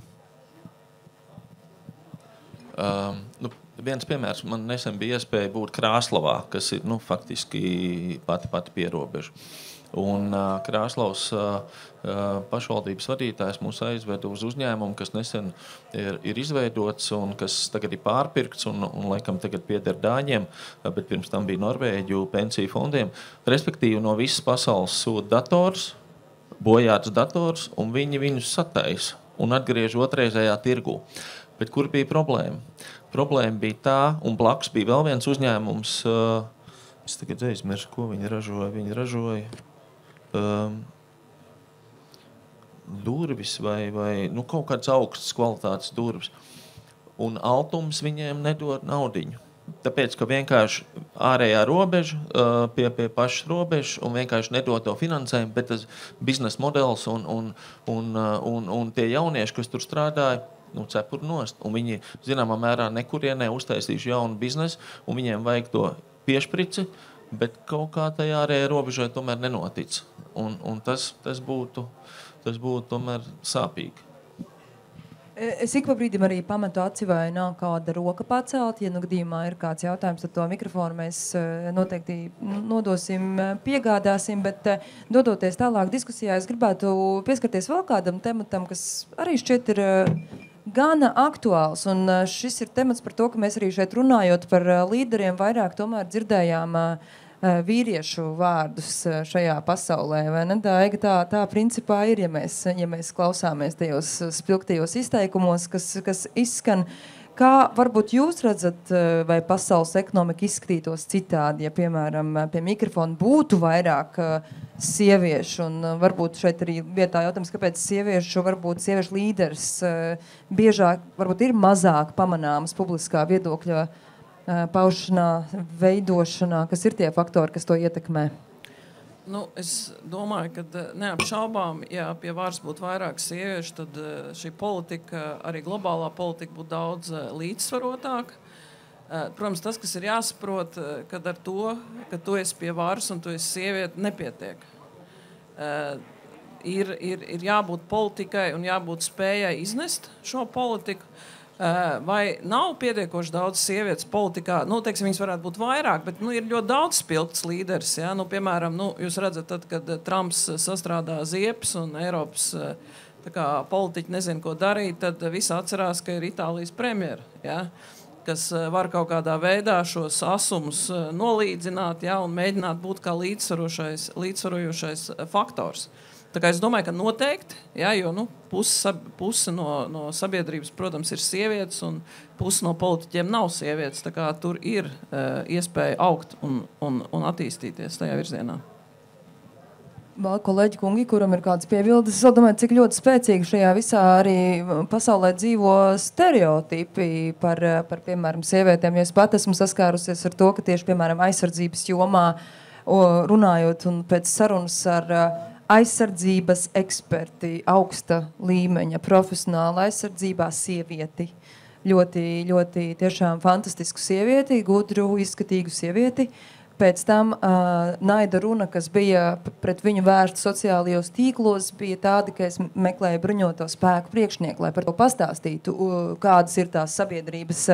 Viens piemērs, man nesen bija iespēja būt Krāslavā, kas ir faktiski pati pierobeža. Un Krāslavas pašvaldības vadītājs mūs aizveda uz uzņēmumu, kas nesen ir izveidots un kas tagad ir pārpirkts un laikam tagad pieder Dāņiem, bet pirms tam bija Norvēģu pensiju fondiem. Respektīvi no visas pasaules sūta dators, bojāts dators, un viņi viņus sataisa un atgriež otrreizējā tirgū. Bet kur bija problēma? Problēma bija tā, un blakus bija vēl viens uzņēmums, es tagad aizmirsu, ko viņi ražoja. Viņi ražoja durvis vai kaut kāds augstas kvalitātes durvis. Un Altums viņiem nedod naudiņu. Tāpēc, ka vienkārši ārējā robeža pie pašas robežas un vienkārši nedod to finansējumu, bet tas biznesa modelis un tie jaunieši, kas tur strādāja, cepur nost. Un viņi, zināmā mērā, nekurienē uztaisījuši jaunu biznesu, un viņiem vajag to piešprici, bet kaut kā tajā ārējā robežai tomēr nenotic. Un tas būtu tomēr sāpīgi. Es ik pa brīdim arī pametu aci, vai nav kāda roka pacelt. Ja gadījumā ir kāds jautājums, tad to mikrofonu mēs noteikti nodosim, piegādāsim, bet dodoties tālāk diskusijā, es gribētu pieskarties vēl kādam tematam, kas arī šķiet ir gana aktuāls. Un šis ir temats par to, ka mēs arī šeit runājot par līderiem vairāk tomēr dzirdējām vīriešu vārdus šajā pasaulē, vai ne? Tā principā ir, ja mēs klausāmies tajos spilgtajos izteikumos, kas izskan. Kā varbūt jūs redzat, vai pasaules ekonomika izskatītos citādi, ja, piemēram, pie mikrofona būtu vairāk sieviešu, un varbūt šeit arī vietā jautājums, kāpēc sieviešu līderis biežāk, varbūt ir mazāk pamanāmas publiskā viedokļa paušanā, veidošanā, kas ir tie faktori, kas to ietekmē? Es domāju, ka neapšaubām, ja pie varas būtu vairāk sieviešu, tad šī politika, arī globālā politika būtu daudz līdzsvarotāka. Protams, tas, kas ir jāsaprot, kad ar to, ka tu esi pie varas un tu esi sieviete, nepietiek. Ir jābūt politikai un jābūt spējai iznest šo politiku. Vai nav pietiekoši daudz sievietes politikā? Teiksim, viņas varētu būt vairāk, bet ir ļoti daudz spilgts līderis. Ja? Piemēram, jūs redzat, tad, kad Trumps sastrādā ziepes un Eiropas tā kā politiķi nezin, ko darīt, tad visi atcerās, ka ir Itālijas premjera, ja, kas var kaut kādā veidā šos asumus nolīdzināt, ja, un mēģināt būt kā līdzsvarojošais faktors. Tā kā es domāju, ka noteikti, ja, jo puse no sabiedrības, protams, ir sievietes, un puse no politiķiem nav sievietes. Tā kā tur ir iespēja augt un attīstīties tajā virzienā. Vēl kolēģi kungi, kuram ir kāds piebildes, es domāju, cik ļoti spēcīgi šajā visā arī pasaulē dzīvo stereotipi par piemēram, sievietēm. Jo es pat esmu saskārusies ar to, ka tieši, piemēram, aizsardzības jomā runājot un pēc sarunas ar aizsardzības eksperti, augsta līmeņa, profesionāla aizsardzībā sievieti. Ļoti, ļoti tiešām fantastisku sievieti, gudru, izskatīgu sievieti. Pēc tam naida runa, kas bija pret viņu vērsta sociālajos tīklos, bija tāda, ka es meklēju bruņoto spēku priekšnieku, lai par to pastāstītu, kādas ir tās sabiedrības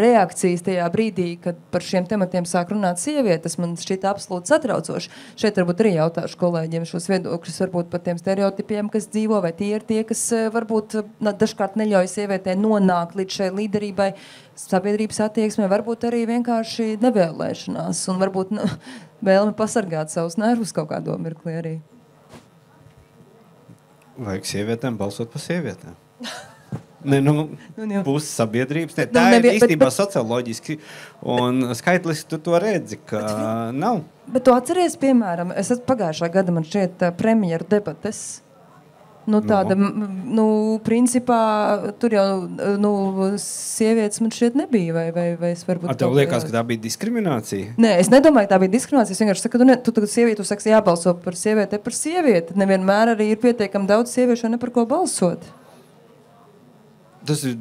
reakcijas tajā brīdī, kad par šiem tematiem sāk runāt sievietes. Man šķita absolūti satraucoši. Šeit varbūt arī jautāšu kolēģiem šos viedokļus, varbūt par tiem stereotipiem, kas dzīvo, vai tie ir tie, kas varbūt dažkārt neļauj sievietē nonākt līdz šai līderībai, sabiedrības attieksmē, varbūt arī vienkārši nevēlēšanās un varbūt vēlme pasargāt savus nervus kaut kādā mirklī arī. Vajag sievietēm balsot par sievietēm. Puses sabiedrības. Tā ir īstenībā socioloģiski un skaitliski tu to redzi, ka nav. Bet tu atceries, piemēram, es pagājušā gada man šķiet premjeru debates. Tāda, principā, tur jau, sievietes man šķiet nebija, vai es varbūt... Tev liekas, ka tā bija diskriminācija? Nē, es nedomāju, ka tā bija diskriminācija. Es vienkārši saku, tu tagad sievieti, tu saki, jābalso par sievieti, par sievieti. Nevienmēr arī ir pietiekami daudz sieviešu, ne par ko balsot. Tas ir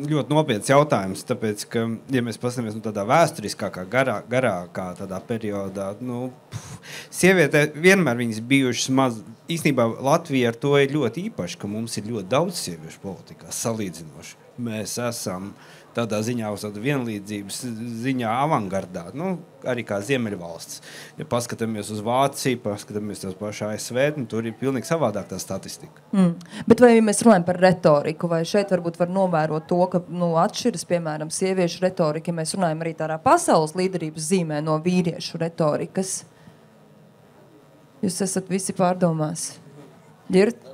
ļoti nopietns jautājums, tāpēc, ka, ja mēs paskatāmies tādā vēsturiskākā, garākā tādā periodā, sievietē vienmēr viņas bijušas maz. Īstenībā Latvija ar to ir ļoti īpaši, ka mums ir ļoti daudz sieviešu politikā salīdzinoši. Mēs esam tādā ziņā uz vienlīdzības ziņā avangardā, arī kā Ziemeļvalsts. Ja paskatāmies uz Vāciju, paskatāmies uz pašu ASV, tur ir pilnīgi savādāk tā statistika. Bet vai mēs runājam par retoriku, vai šeit varbūt var novērot to, ka atšķiras, piemēram, sieviešu retorika, ja mēs runājam arī tādā pasaules līderības zīmē no vīriešu retorikas? Jūs esat visi pārdomās. Ģirt?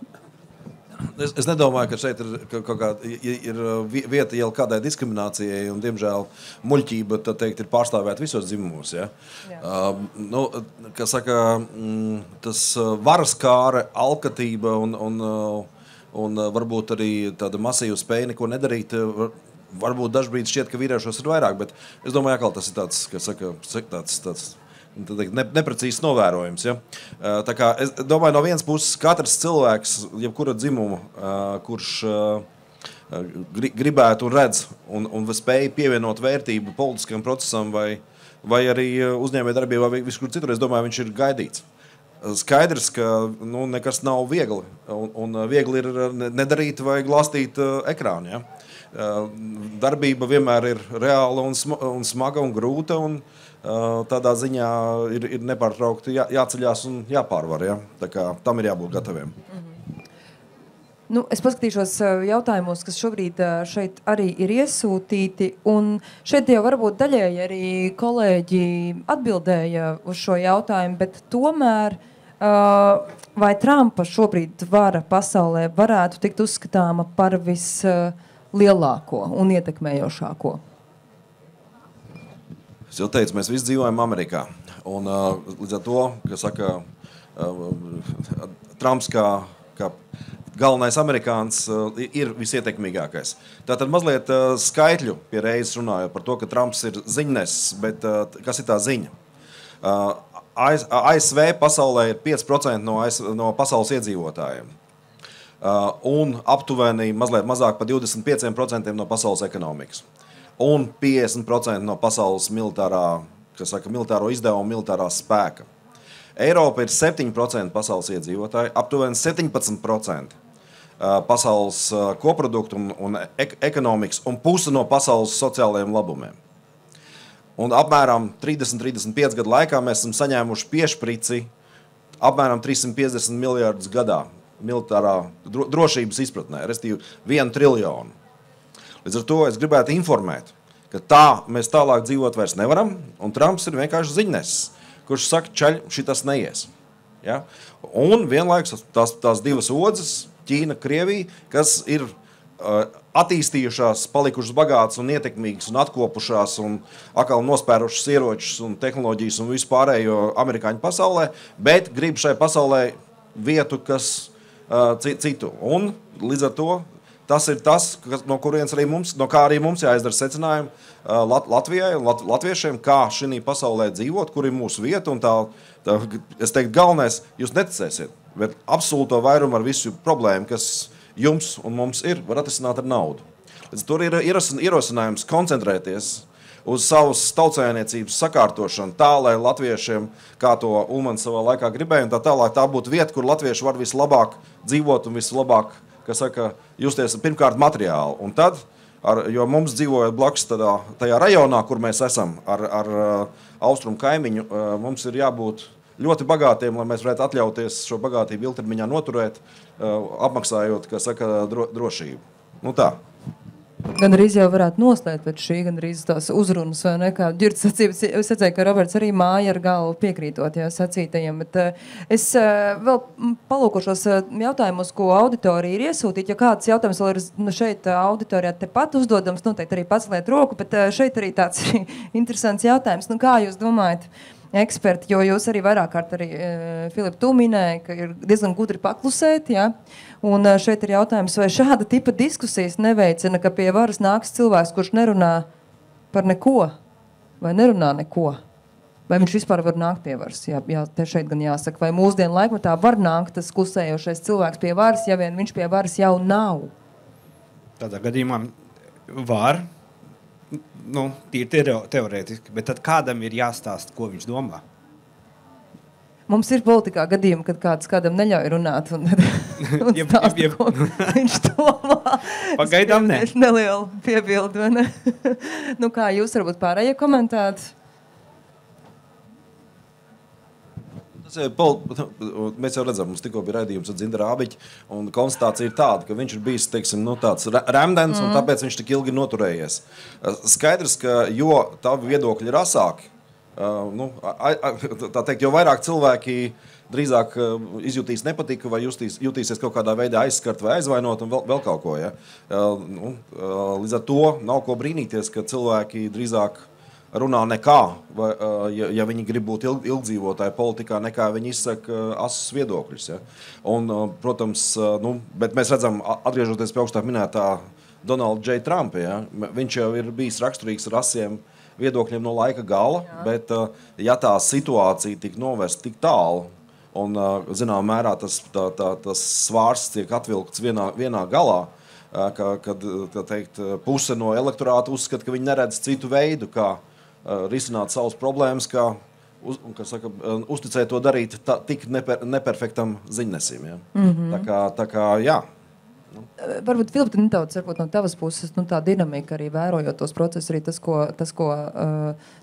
Es nedomāju, ka šeit ir vieta jau kādai diskriminācijai, un, diemžēl, muļķība, tā teikt, ir pārstāvēta visos dzimumos. Ja? Kā saka, tas varas kāre, alkatība un varbūt arī tāda masīva spēja neko nedarīt, varbūt dažbrīd šķiet, ka vīriešos ir vairāk, bet es domāju, ka tas ir tāds, kā saka, tāds neprecīzs novērojums. Ja? Tā kā es domāju, no vienas puses katrs cilvēks, jebkura dzimuma, kurš gribētu un redz un spēj pievienot vērtību politiskam procesam vai arī uzņēmējdarbībā vai viskur citur, es domāju, viņš ir gaidīts. Skaidrs, ka nekas nav viegli, un viegli ir nedarīt vai glastīt ekrānu. Ja? Darbība vienmēr ir reāla un smaga un grūta, un tādā ziņā ir nepārtraukti jāceļās un jāpārvar. Ja? Tā kā tam ir jābūt gataviem. Es paskatīšos jautājumos, kas šobrīd šeit arī ir iesūtīti, un šeit jau varbūt daļēji arī kolēģi atbildēja uz šo jautājumu, bet tomēr vai Trumpa šobrīd vara pasaulē varētu tikt uzskatāma par vislielāko un ietekmējošāko? Es jau teicu, mēs visi dzīvojam Amerikā. Un līdz ar to, ka saka, Trumps kā galvenais amerikāns ir visietekmīgākais. Tātad mazliet skaitļu pie reizes runājot par to, ka Trumps ir ziņnesis, bet kas ir tā ziņa? ASV pasaulē ir 5% no pasaules iedzīvotājiem. Un aptuveni mazliet mazāk par 25% no pasaules ekonomikas. Un 50% no pasaules militāro izdevumu, militārā spēka. Eiropa ir 7% pasaules iedzīvotāji, aptuveni 17% pasaules koproduktu un ekonomikas un puse no pasaules sociālajiem labumiem. Un apmēram 30-35 gadu laikā mēs esam saņēmuši piešprici apmēram 350 miljardus gadā militārā drošības izpratnē, restīvi 1 triljonu. Līdz ar to es gribētu informēt, ka tā mēs tālāk dzīvot vairs nevaram, un Trumps ir vienkārši ziņnesis, kurš saka, čaļ, šitas neies. Ja? Un vienlaikus tās divas odzes, Ķīna, Krievija, kas ir attīstījušās, palikušas bagātas un ietekmīgas un atkopušās un atkal nospērušas ieročus un tehnoloģijas un visu pārējo amerikāņu pasaulē, bet grib šai pasaulē vietu, kas citu. Un līdz ar to tas ir tas, no kurienes arī mums, no kā arī mums jāizdara secinājumi Latvijai un latviešiem, kā šī pasaulē dzīvot, kur ir mūsu vieta. Un es teiktu, galvenais, jūs neticēsiet, bet absolūto vairumu ar visu problēmu, kas jums un mums ir, var atrisināt ar naudu. Tur ir ierosinājums koncentrēties uz savas tautsājniecības sakārtošanu tā, lai latviešiem, kā to Ulmans savā laikā gribēja, un tā tālāk tā būtu vieta, kur latvieši var vislabāk dzīvot un vislabāk, kas saka, justies pirmkārt materiāli. Un tad, jo mums dzīvojot blakus tajā rajonā, kur mēs esam, ar austrumu kaimiņu, mums ir jābūt ļoti bagātiem, lai mēs varētu atļauties šo bagātību ilgtermiņā noturēt, apmaksājot, kā saka, drošību. Nu tā. Gan arī jau varētu noslēgt pēc šī, gan arī tās uzrunas, vai ne, kā Ģirds sacīja, es redzēju, ka Roberts arī māja ar galvu piekrītot, jā, sacītajiem, bet es vēl palūkošos jautājumus, ko auditorija ir iesūtīt, ja kāds jautājums vēl ir šeit auditorijā tepat uzdodams, noteikti arī paceliet roku, bet šeit arī tāds interesants jautājums, nu kā jūs domājat, eksperti, jo jūs arī vairāk kārt arī, Filip, tu minēji, ka ir diezgan gudri paklusēt, ja? Un šeit ir jautājums, vai šāda tipa diskusijas neveicina, ka pie varas nāks cilvēks, kurš nerunā par neko, vai nerunā neko, vai viņš vispār var nākt pie varas, jā, te šeit gan jāsaka, vai mūsdienu laikmetā var nākt tas klusējošais cilvēks pie varas, ja vien viņš pie varas jau nav? Tādā gadījumā var, nu, tīri teorētiski, bet tad kādam ir jāstāst, ko viņš domā? Mums ir politikā gadījumi, kad kāds kādam neļauj runāt un stāsta, ko viņš domā. Pagaidām ne. Nelielu piebildu, vai ne? Nu kā jūs varbūt pārējie komentēt? Mēs jau redzam, mums tikko bija raidījums ar Dzindaru Ābiķi, un konstatācija ir tāda, ka viņš ir bijis, teiksim, nu, tāds remdens, un tāpēc viņš tik ilgi noturējies. Skaidrs, ka jo tavi viedokļi ir asāki, nu, tā teikt, jo vairāk cilvēki drīzāk izjutīs nepatiku vai jutīsies kaut kādā veidā aizskart vai aizvainot un vēl kaut ko. Ja? Nu, līdz ar to nav ko brīnīties, ka cilvēki drīzāk runā nekā, vai, ja viņi grib būt ilgdzīvotāji politikā, nekā viņi izsaka asus viedokļus. Ja? Un, protams, nu, bet mēs redzam, atgriežoties pie augstāk minētā Donalda J. Trumpa, ja? Viņš jau ir bijis raksturīgs ar asiem viedokļiem no laika gala, bet ja tā situācija tik novērst tik tālu, un, zinām mērā, tas svārs tiek atvilkts vienā galā, kad teikt, puse no elektorāta uzskata, ka viņi neredz citu veidu, kā risināt savas problēmas, kā uzticēt to darīt tik neperfektam ziņnesim. Ja? Tā kā, jā. Varbūt, Filip, nedaudz varbūt no tavas puses, nu, tā dinamika arī vērojot tos procesus, arī tas, ko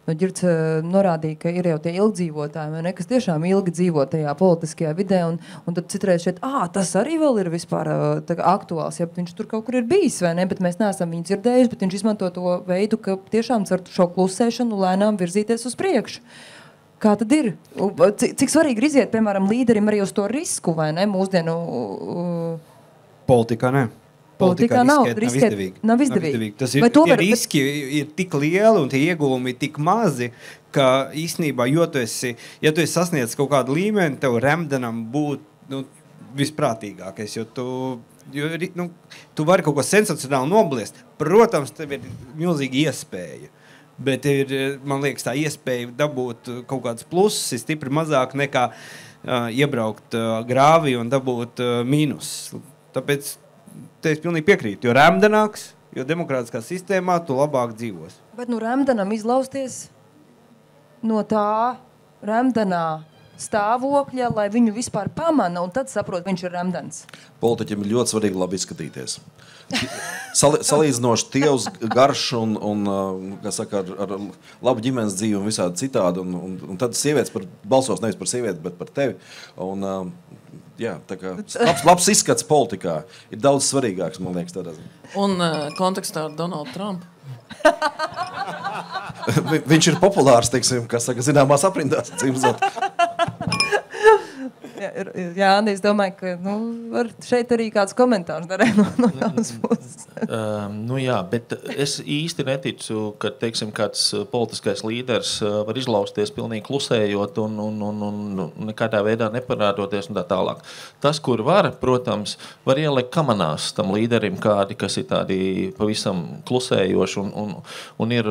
no Ģirds norādīja, ka ir jau tie ilgdzīvotāji, ne, kas tiešām ilgi dzīvo tajā politiskajā vidē, un tad citreiz šeit, tas arī vēl ir vispār aktuāls, ja viņš tur kaut kur ir bijis, vai ne, bet mēs neesam viņu dzirdējuši, bet viņš izmanto to veidu, ka tiešām cer šo klusēšanu lēnām virzīties uz priekšu. Kā tad ir? Cik svarīgi ir iziet, piemēram, līderim arī uz to risku, vai ne, mūsdienu... Politikā ne. Politikā nav izdevīgi. Tas ir, tie riski ir tik lieli un tie ieguvumi ir tik mazi, ka īstenībā, ja tu esi sasniedzis kaut kādu līmeni, tev remdenam būt visprātīgākais, jo tu vari kaut ko sensacionāli nobliest. Protams, tev ir milzīga iespēja, bet ir, man liekas, tā iespēja dabūt kaut kāds pluss ir stipri mazāk nekā iebraukt grāvī un dabūt mīnus. Tāpēc te es pilnīgi piekrītu, jo remdenāks, jo demokrātiskā sistēmā tu labāk dzīvos. Bet remdenam izlausties no tā remdenā stāvokļa, lai viņu vispār pamana, un tad saprot, viņš ir remdens. Politiķiem ir ļoti svarīgi labi izskatīties. Salīdzinoši tievs garš un kā saka, ar labu ģimenes dzīvi un visādi citādi. Un tad sievietes balsos nevis par sievieti, bet par tevi. Un jā, tā kā labs izskats politikā ir daudz svarīgāks, man liekas, tādā ziņā. Un kontekstā ar Donaldu Trumpu. Viņš ir populārs, teiksim, kas saka, zināmās aprindās. Jā, Andi, es domāju, ka var šeit arī kāds komentārs darēt no tās puses. Jā, bet es īsti neticu, ka, teiksim, kāds politiskais līderis var izlausties pilnīgi klusējot un nekādā veidā neparādoties un tā tālāk. Tas, kur var, protams, var ielikt kamanās tam līderim kādi, kas ir tādi pavisam klusējoši un ir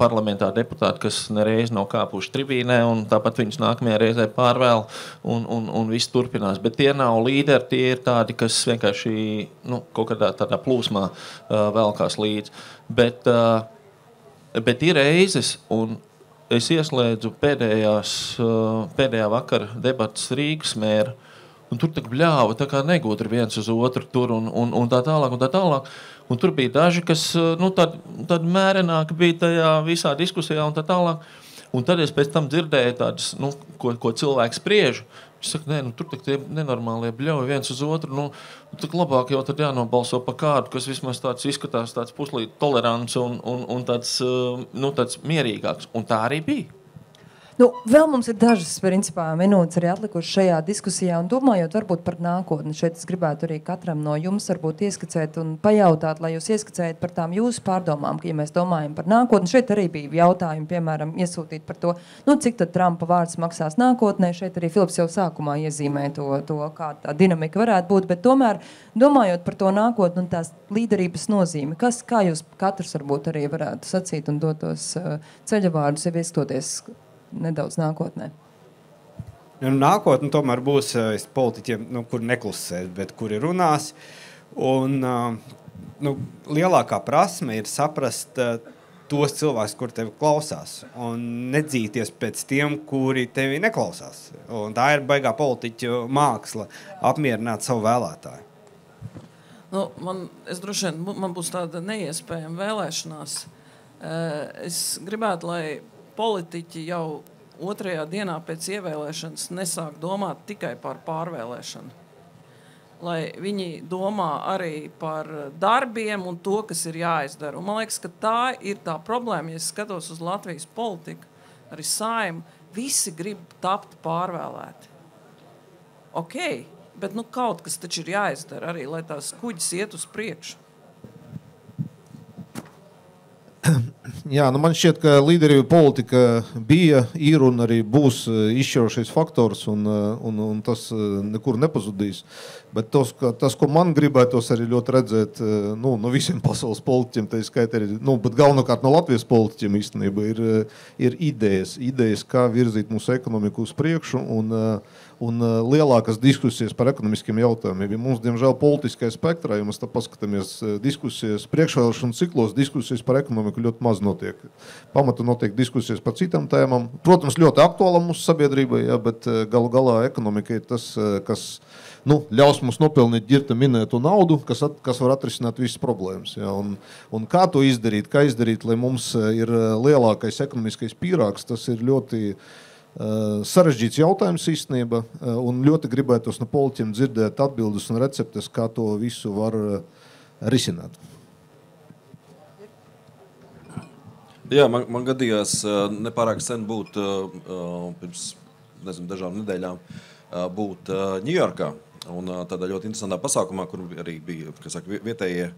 parlamentā deputāti, kas nereiz nav kāpuši tribīnē un tāpat viņus nākamajā reizē pārvēl un viss turpinās. Bet tie nav līderi, tie ir tādi, kas vienkārši kaut kādā tādā plūsmā velkās līdzi. Bet ir reizes, un es ieslēdzu pēdējā vakara debatas Rīgas mēra, un tur tā bļāva, tā kā negudri viens uz otru tur un tā tālāk un tā tālāk. Un tur bija daži, kas tad mērenāk bija tajā visā diskusijā un tā tālāk. Un tad es pēc tam dzirdēju tādas, ko cilvēks spriež. Viņš saka, tur tie nenormālie bļauji viens uz otru. Tak labāk jau tad jānobalso pa kādu, kas vismaz tāds izskatās tāds puslīt tolerants un tāds mierīgāks. Un tā arī bija. Vēl mums ir dažas, principā, minūtes arī atlikušas šajā diskusijā un domājot varbūt par nākotni. Šeit es gribētu arī katram no jums varbūt ieskicēt un pajautāt, lai jūs ieskicējat par tām jūsu pārdomām, ka, ja mēs domājam par nākotni, šeit arī bija jautājumi, piemēram, iesūtīt par to, cik tad Trumpa vārds maksās nākotnē. Šeit arī Filips jau sākumā iezīmē to kā tā dinamika varētu būt, bet tomēr domājot par to nākotni un tās līderības nozīmi, kā jūs katrs varbūt arī varētu sacīt un dotos ceļavārdus, ja iestoties nedaudz nākotnē? Nākotne tomēr būs politiķiem, kuri neklusēs, bet kuri runās. Un lielākā prasme ir saprast tos cilvēkus, kuri tevi klausās, un nedzīties pēc tiem, kuri tevi neklausās. Un tā ir baigā politiķu māksla apmierināt savu vēlētāju. Man būs tāda neiespējama vēlēšanās. Es gribētu, lai politiķi jau 2. dienā pēc ievēlēšanas nesāk domāt tikai par pārvēlēšanu. Lai viņi domā arī par darbiem un to, kas ir jāizdara. Un man liekas, ka tā ir tā problēma, ja es skatos uz Latvijas politiku, arī Saeimu, visi grib tapt pārvēlēti. Ok, bet kaut kas taču ir jāizdara arī, lai tās kuģis iet uz priekšu. Jā, man šķiet, ka līderība politika bija, ir un arī būs izšķirošais faktors, un tas nekur nepazudīs. Bet tas, ko man gribētos arī ļoti redzēt, no visiem pasaules politiķiem, tā skaitā arī, bet galvenokārt no Latvijas politiķiem īstenībā ir idejas, kā virzīt mūsu ekonomiku uz priekšu un lielākas diskusijas par ekonomiskiem jautājumiem. Ja mums, diemžēl, politiskajā spektrā, ja mēs tā paskatāmies diskusijas priekšvēlēšanu ciklos, diskusijas par ekonomiku ļoti maz notiek. Pamatu notiek diskusijas par citām tēmām. Protams, ļoti aktuāla mūsu sabiedrībai, bet galu galā ekonomika ir tas, kas ļaus mums nopelnīt ģirta minēto naudu, kas var atrisināt visas problēmas. Ja? Un kā to izdarīt, lai mums ir lielākais ekonomiskais pīrāgs, tas ir ļoti sarežģīts jautājums īstenībā, un ļoti gribētos no politiķiem dzirdēt atbildes un receptes, kā to visu var risināt. Jā, man gadījās nepārāk sen būt pirms dažām nedēļām būt Ņujorkā un tādā ļoti interesantā pasākumā, kur arī bija, vietējie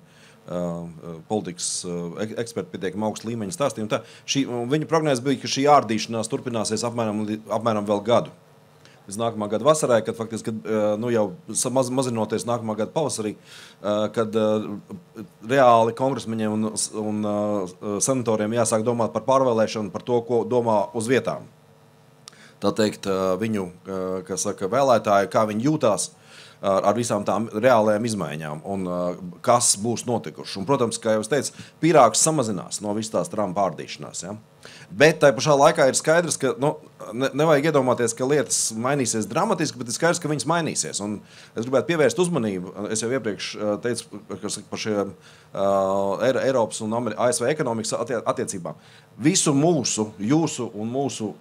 politikas eksperti pietiekami augstu līmeņa stāstīja. Viņa prognēze bija, ka šī ārdīšanās turpināsies apmēram vēl gadu. Līdz nākamā gada vasarai, kad faktiski jau mazinoties nākamā gada pavasarī, kad reāli kongresmeņiem un senatoriem jāsāk domāt par pārvēlēšanu, par to, ko domā uz vietām. Tā teikt, viņu vēlētāji, kā viņi jūtās ar visām tām reālajām izmaiņām un kas būs notikuši. Un, protams, kā jau es teicu, pīrāgs samazinās no visas tās Trumpa ārdīšanās. Ja? Bet tai pašā laikā ir skaidrs, ka nevajag iedomāties, ka lietas mainīsies dramatiski, bet ir skaidrs, ka viņas mainīsies. Un es gribētu pievērst uzmanību, es jau iepriekš teicu par šiem Eiropas un ASV ekonomikas attiecībām. Visu mūsu, jūsu un mūsu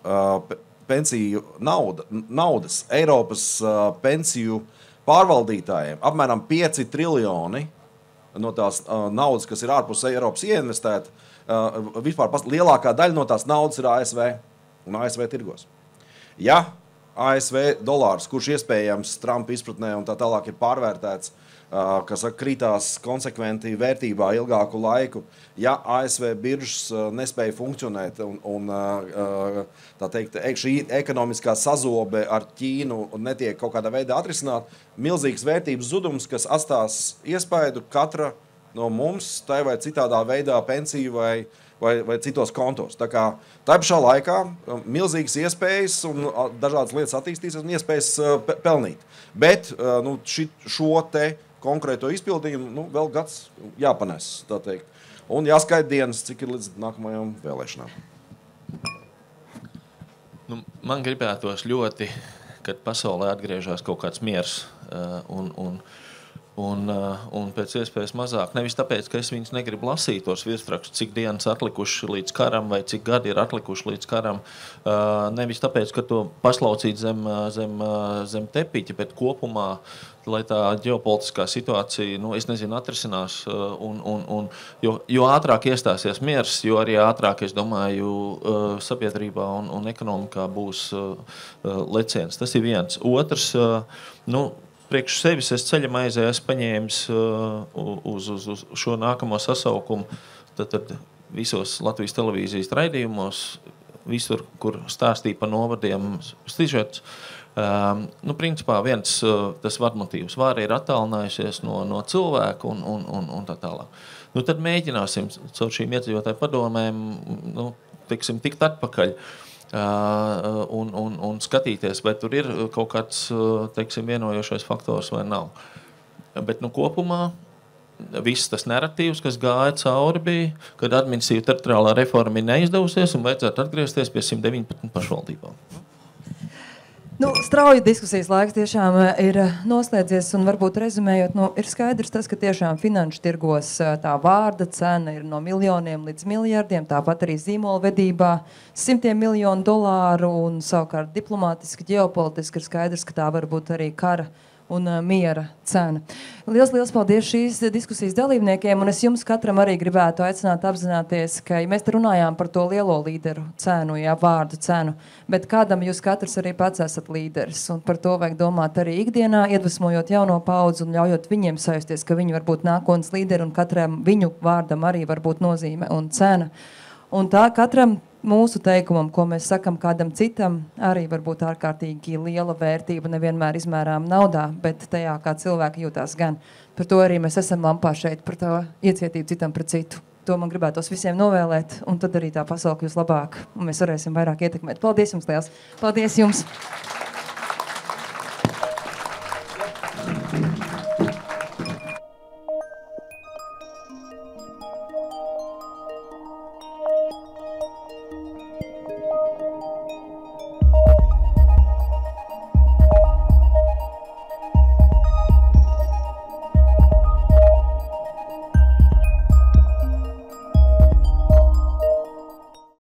pensiju naudas Eiropas pensiju pārvaldītājiem apmēram 5 triljoni no tās naudas, kas ir ārpus Eiropas ieinvestēta, vispār lielākā daļa no tās naudas ir ASV un ASV tirgos. Ja ASV dolārs, kurš iespējams Trumpa izpratnē un tā tālāk ir pārvērtēts, kas krītās konsekventi vērtībā ilgāku laiku, ja ASV biržas nespēja funkcionēt un tā teikt, šī ekonomiskā sazobe ar Ķīnu netiek kaut kādā veidā atrisināt, milzīgs vērtības zudums, kas atstās iespaidu katra no mums, tai vai citādā veidā pensiju vai citos kontos. Tā pašā laikā milzīgas iespējas un dažādas lietas attīstīsies un iespējas pelnīt. Bet šo te konkrēto izpildījumu vēl gads jāpanes, tā teikt. Un jāskaita dienas, cik ir līdz nākamajām vēlēšanām. Man gribētos ļoti, kad pasaulē atgriežās kaut kāds miers un pēc iespējas mazāk. Nevis tāpēc, ka es viņus negribu lasīt tos virsrakstus, cik dienas atlikuši līdz karam vai cik gadi ir atlikuši līdz karam. Nevis tāpēc, ka to paslaucīt zem tepiķa, bet kopumā, lai tā ģeopolitiskā situācija, es nezinu, atrisinās. Jo ātrāk iestāsies miers, jo arī ātrāk, es domāju, sabiedrībā un ekonomikā būs leciens. Tas ir viens. Otrs, priekš sevis es ceļamaizē esmu paņēmis uz šo nākamo sasaukumu, tad visos Latvijas televīzijas raidījumos, visur, kur stāstīja par novadiem stižets. Principā viens tas vadmotīvs. Vāra ir attālinājusies no cilvēku un tā tālāk. Tad mēģināsim caur šīm iedzīvotāju padomēm, tikt atpakaļ. Un skatīties, vai tur ir kaut kāds, vienojošais faktors vai nav. Bet kopumā viss tas narratīvs, kas gāja cauri, bija, kad administratīva teritoriālā reforma ir neizdevusies un vajadzētu atgriezties pie 119 pašvaldībām. Strauji diskusijas laiks tiešām ir noslēdzies un varbūt rezumējot, ir skaidrs tas, ka tiešām finanšu tirgos tā vārda cena ir no miljoniem līdz miljardiem, tāpat arī zīmolvedībā $100 miljonu un savukārt diplomātiski, ģeopolitiski ir skaidrs, ka tā var būt arī kara un miera cena. Liels paldies šīs diskusijas dalībniekiem, un es jums katram arī gribētu aicināt apzināties, ka mēs te runājām par to lielo līderu cenu, vārdu cenu, bet kādam jūs katrs arī pats esat līderis, un par to vajag domāt arī ikdienā, iedvesmojot jauno paudzi un ļaujot viņiem sajusties, ka viņi var būt nākotnes līderi, un katram viņu vārdam arī var būt nozīme un cena. Un tā katram mūsu teikumam, ko mēs sakam kādam citam, arī var būt ārkārtīgi liela vērtība, nevienmēr izmērām naudā, bet tajā, kā cilvēki jūtās gan. Par to arī mēs esam lampā šeit, par to iecietību citam pret citu. To man gribētos visiem novēlēt, un tad arī tā pasaule kļūs labāk, un mēs varēsim vairāk ietekmēt. Paldies jums liels! Paldies jums!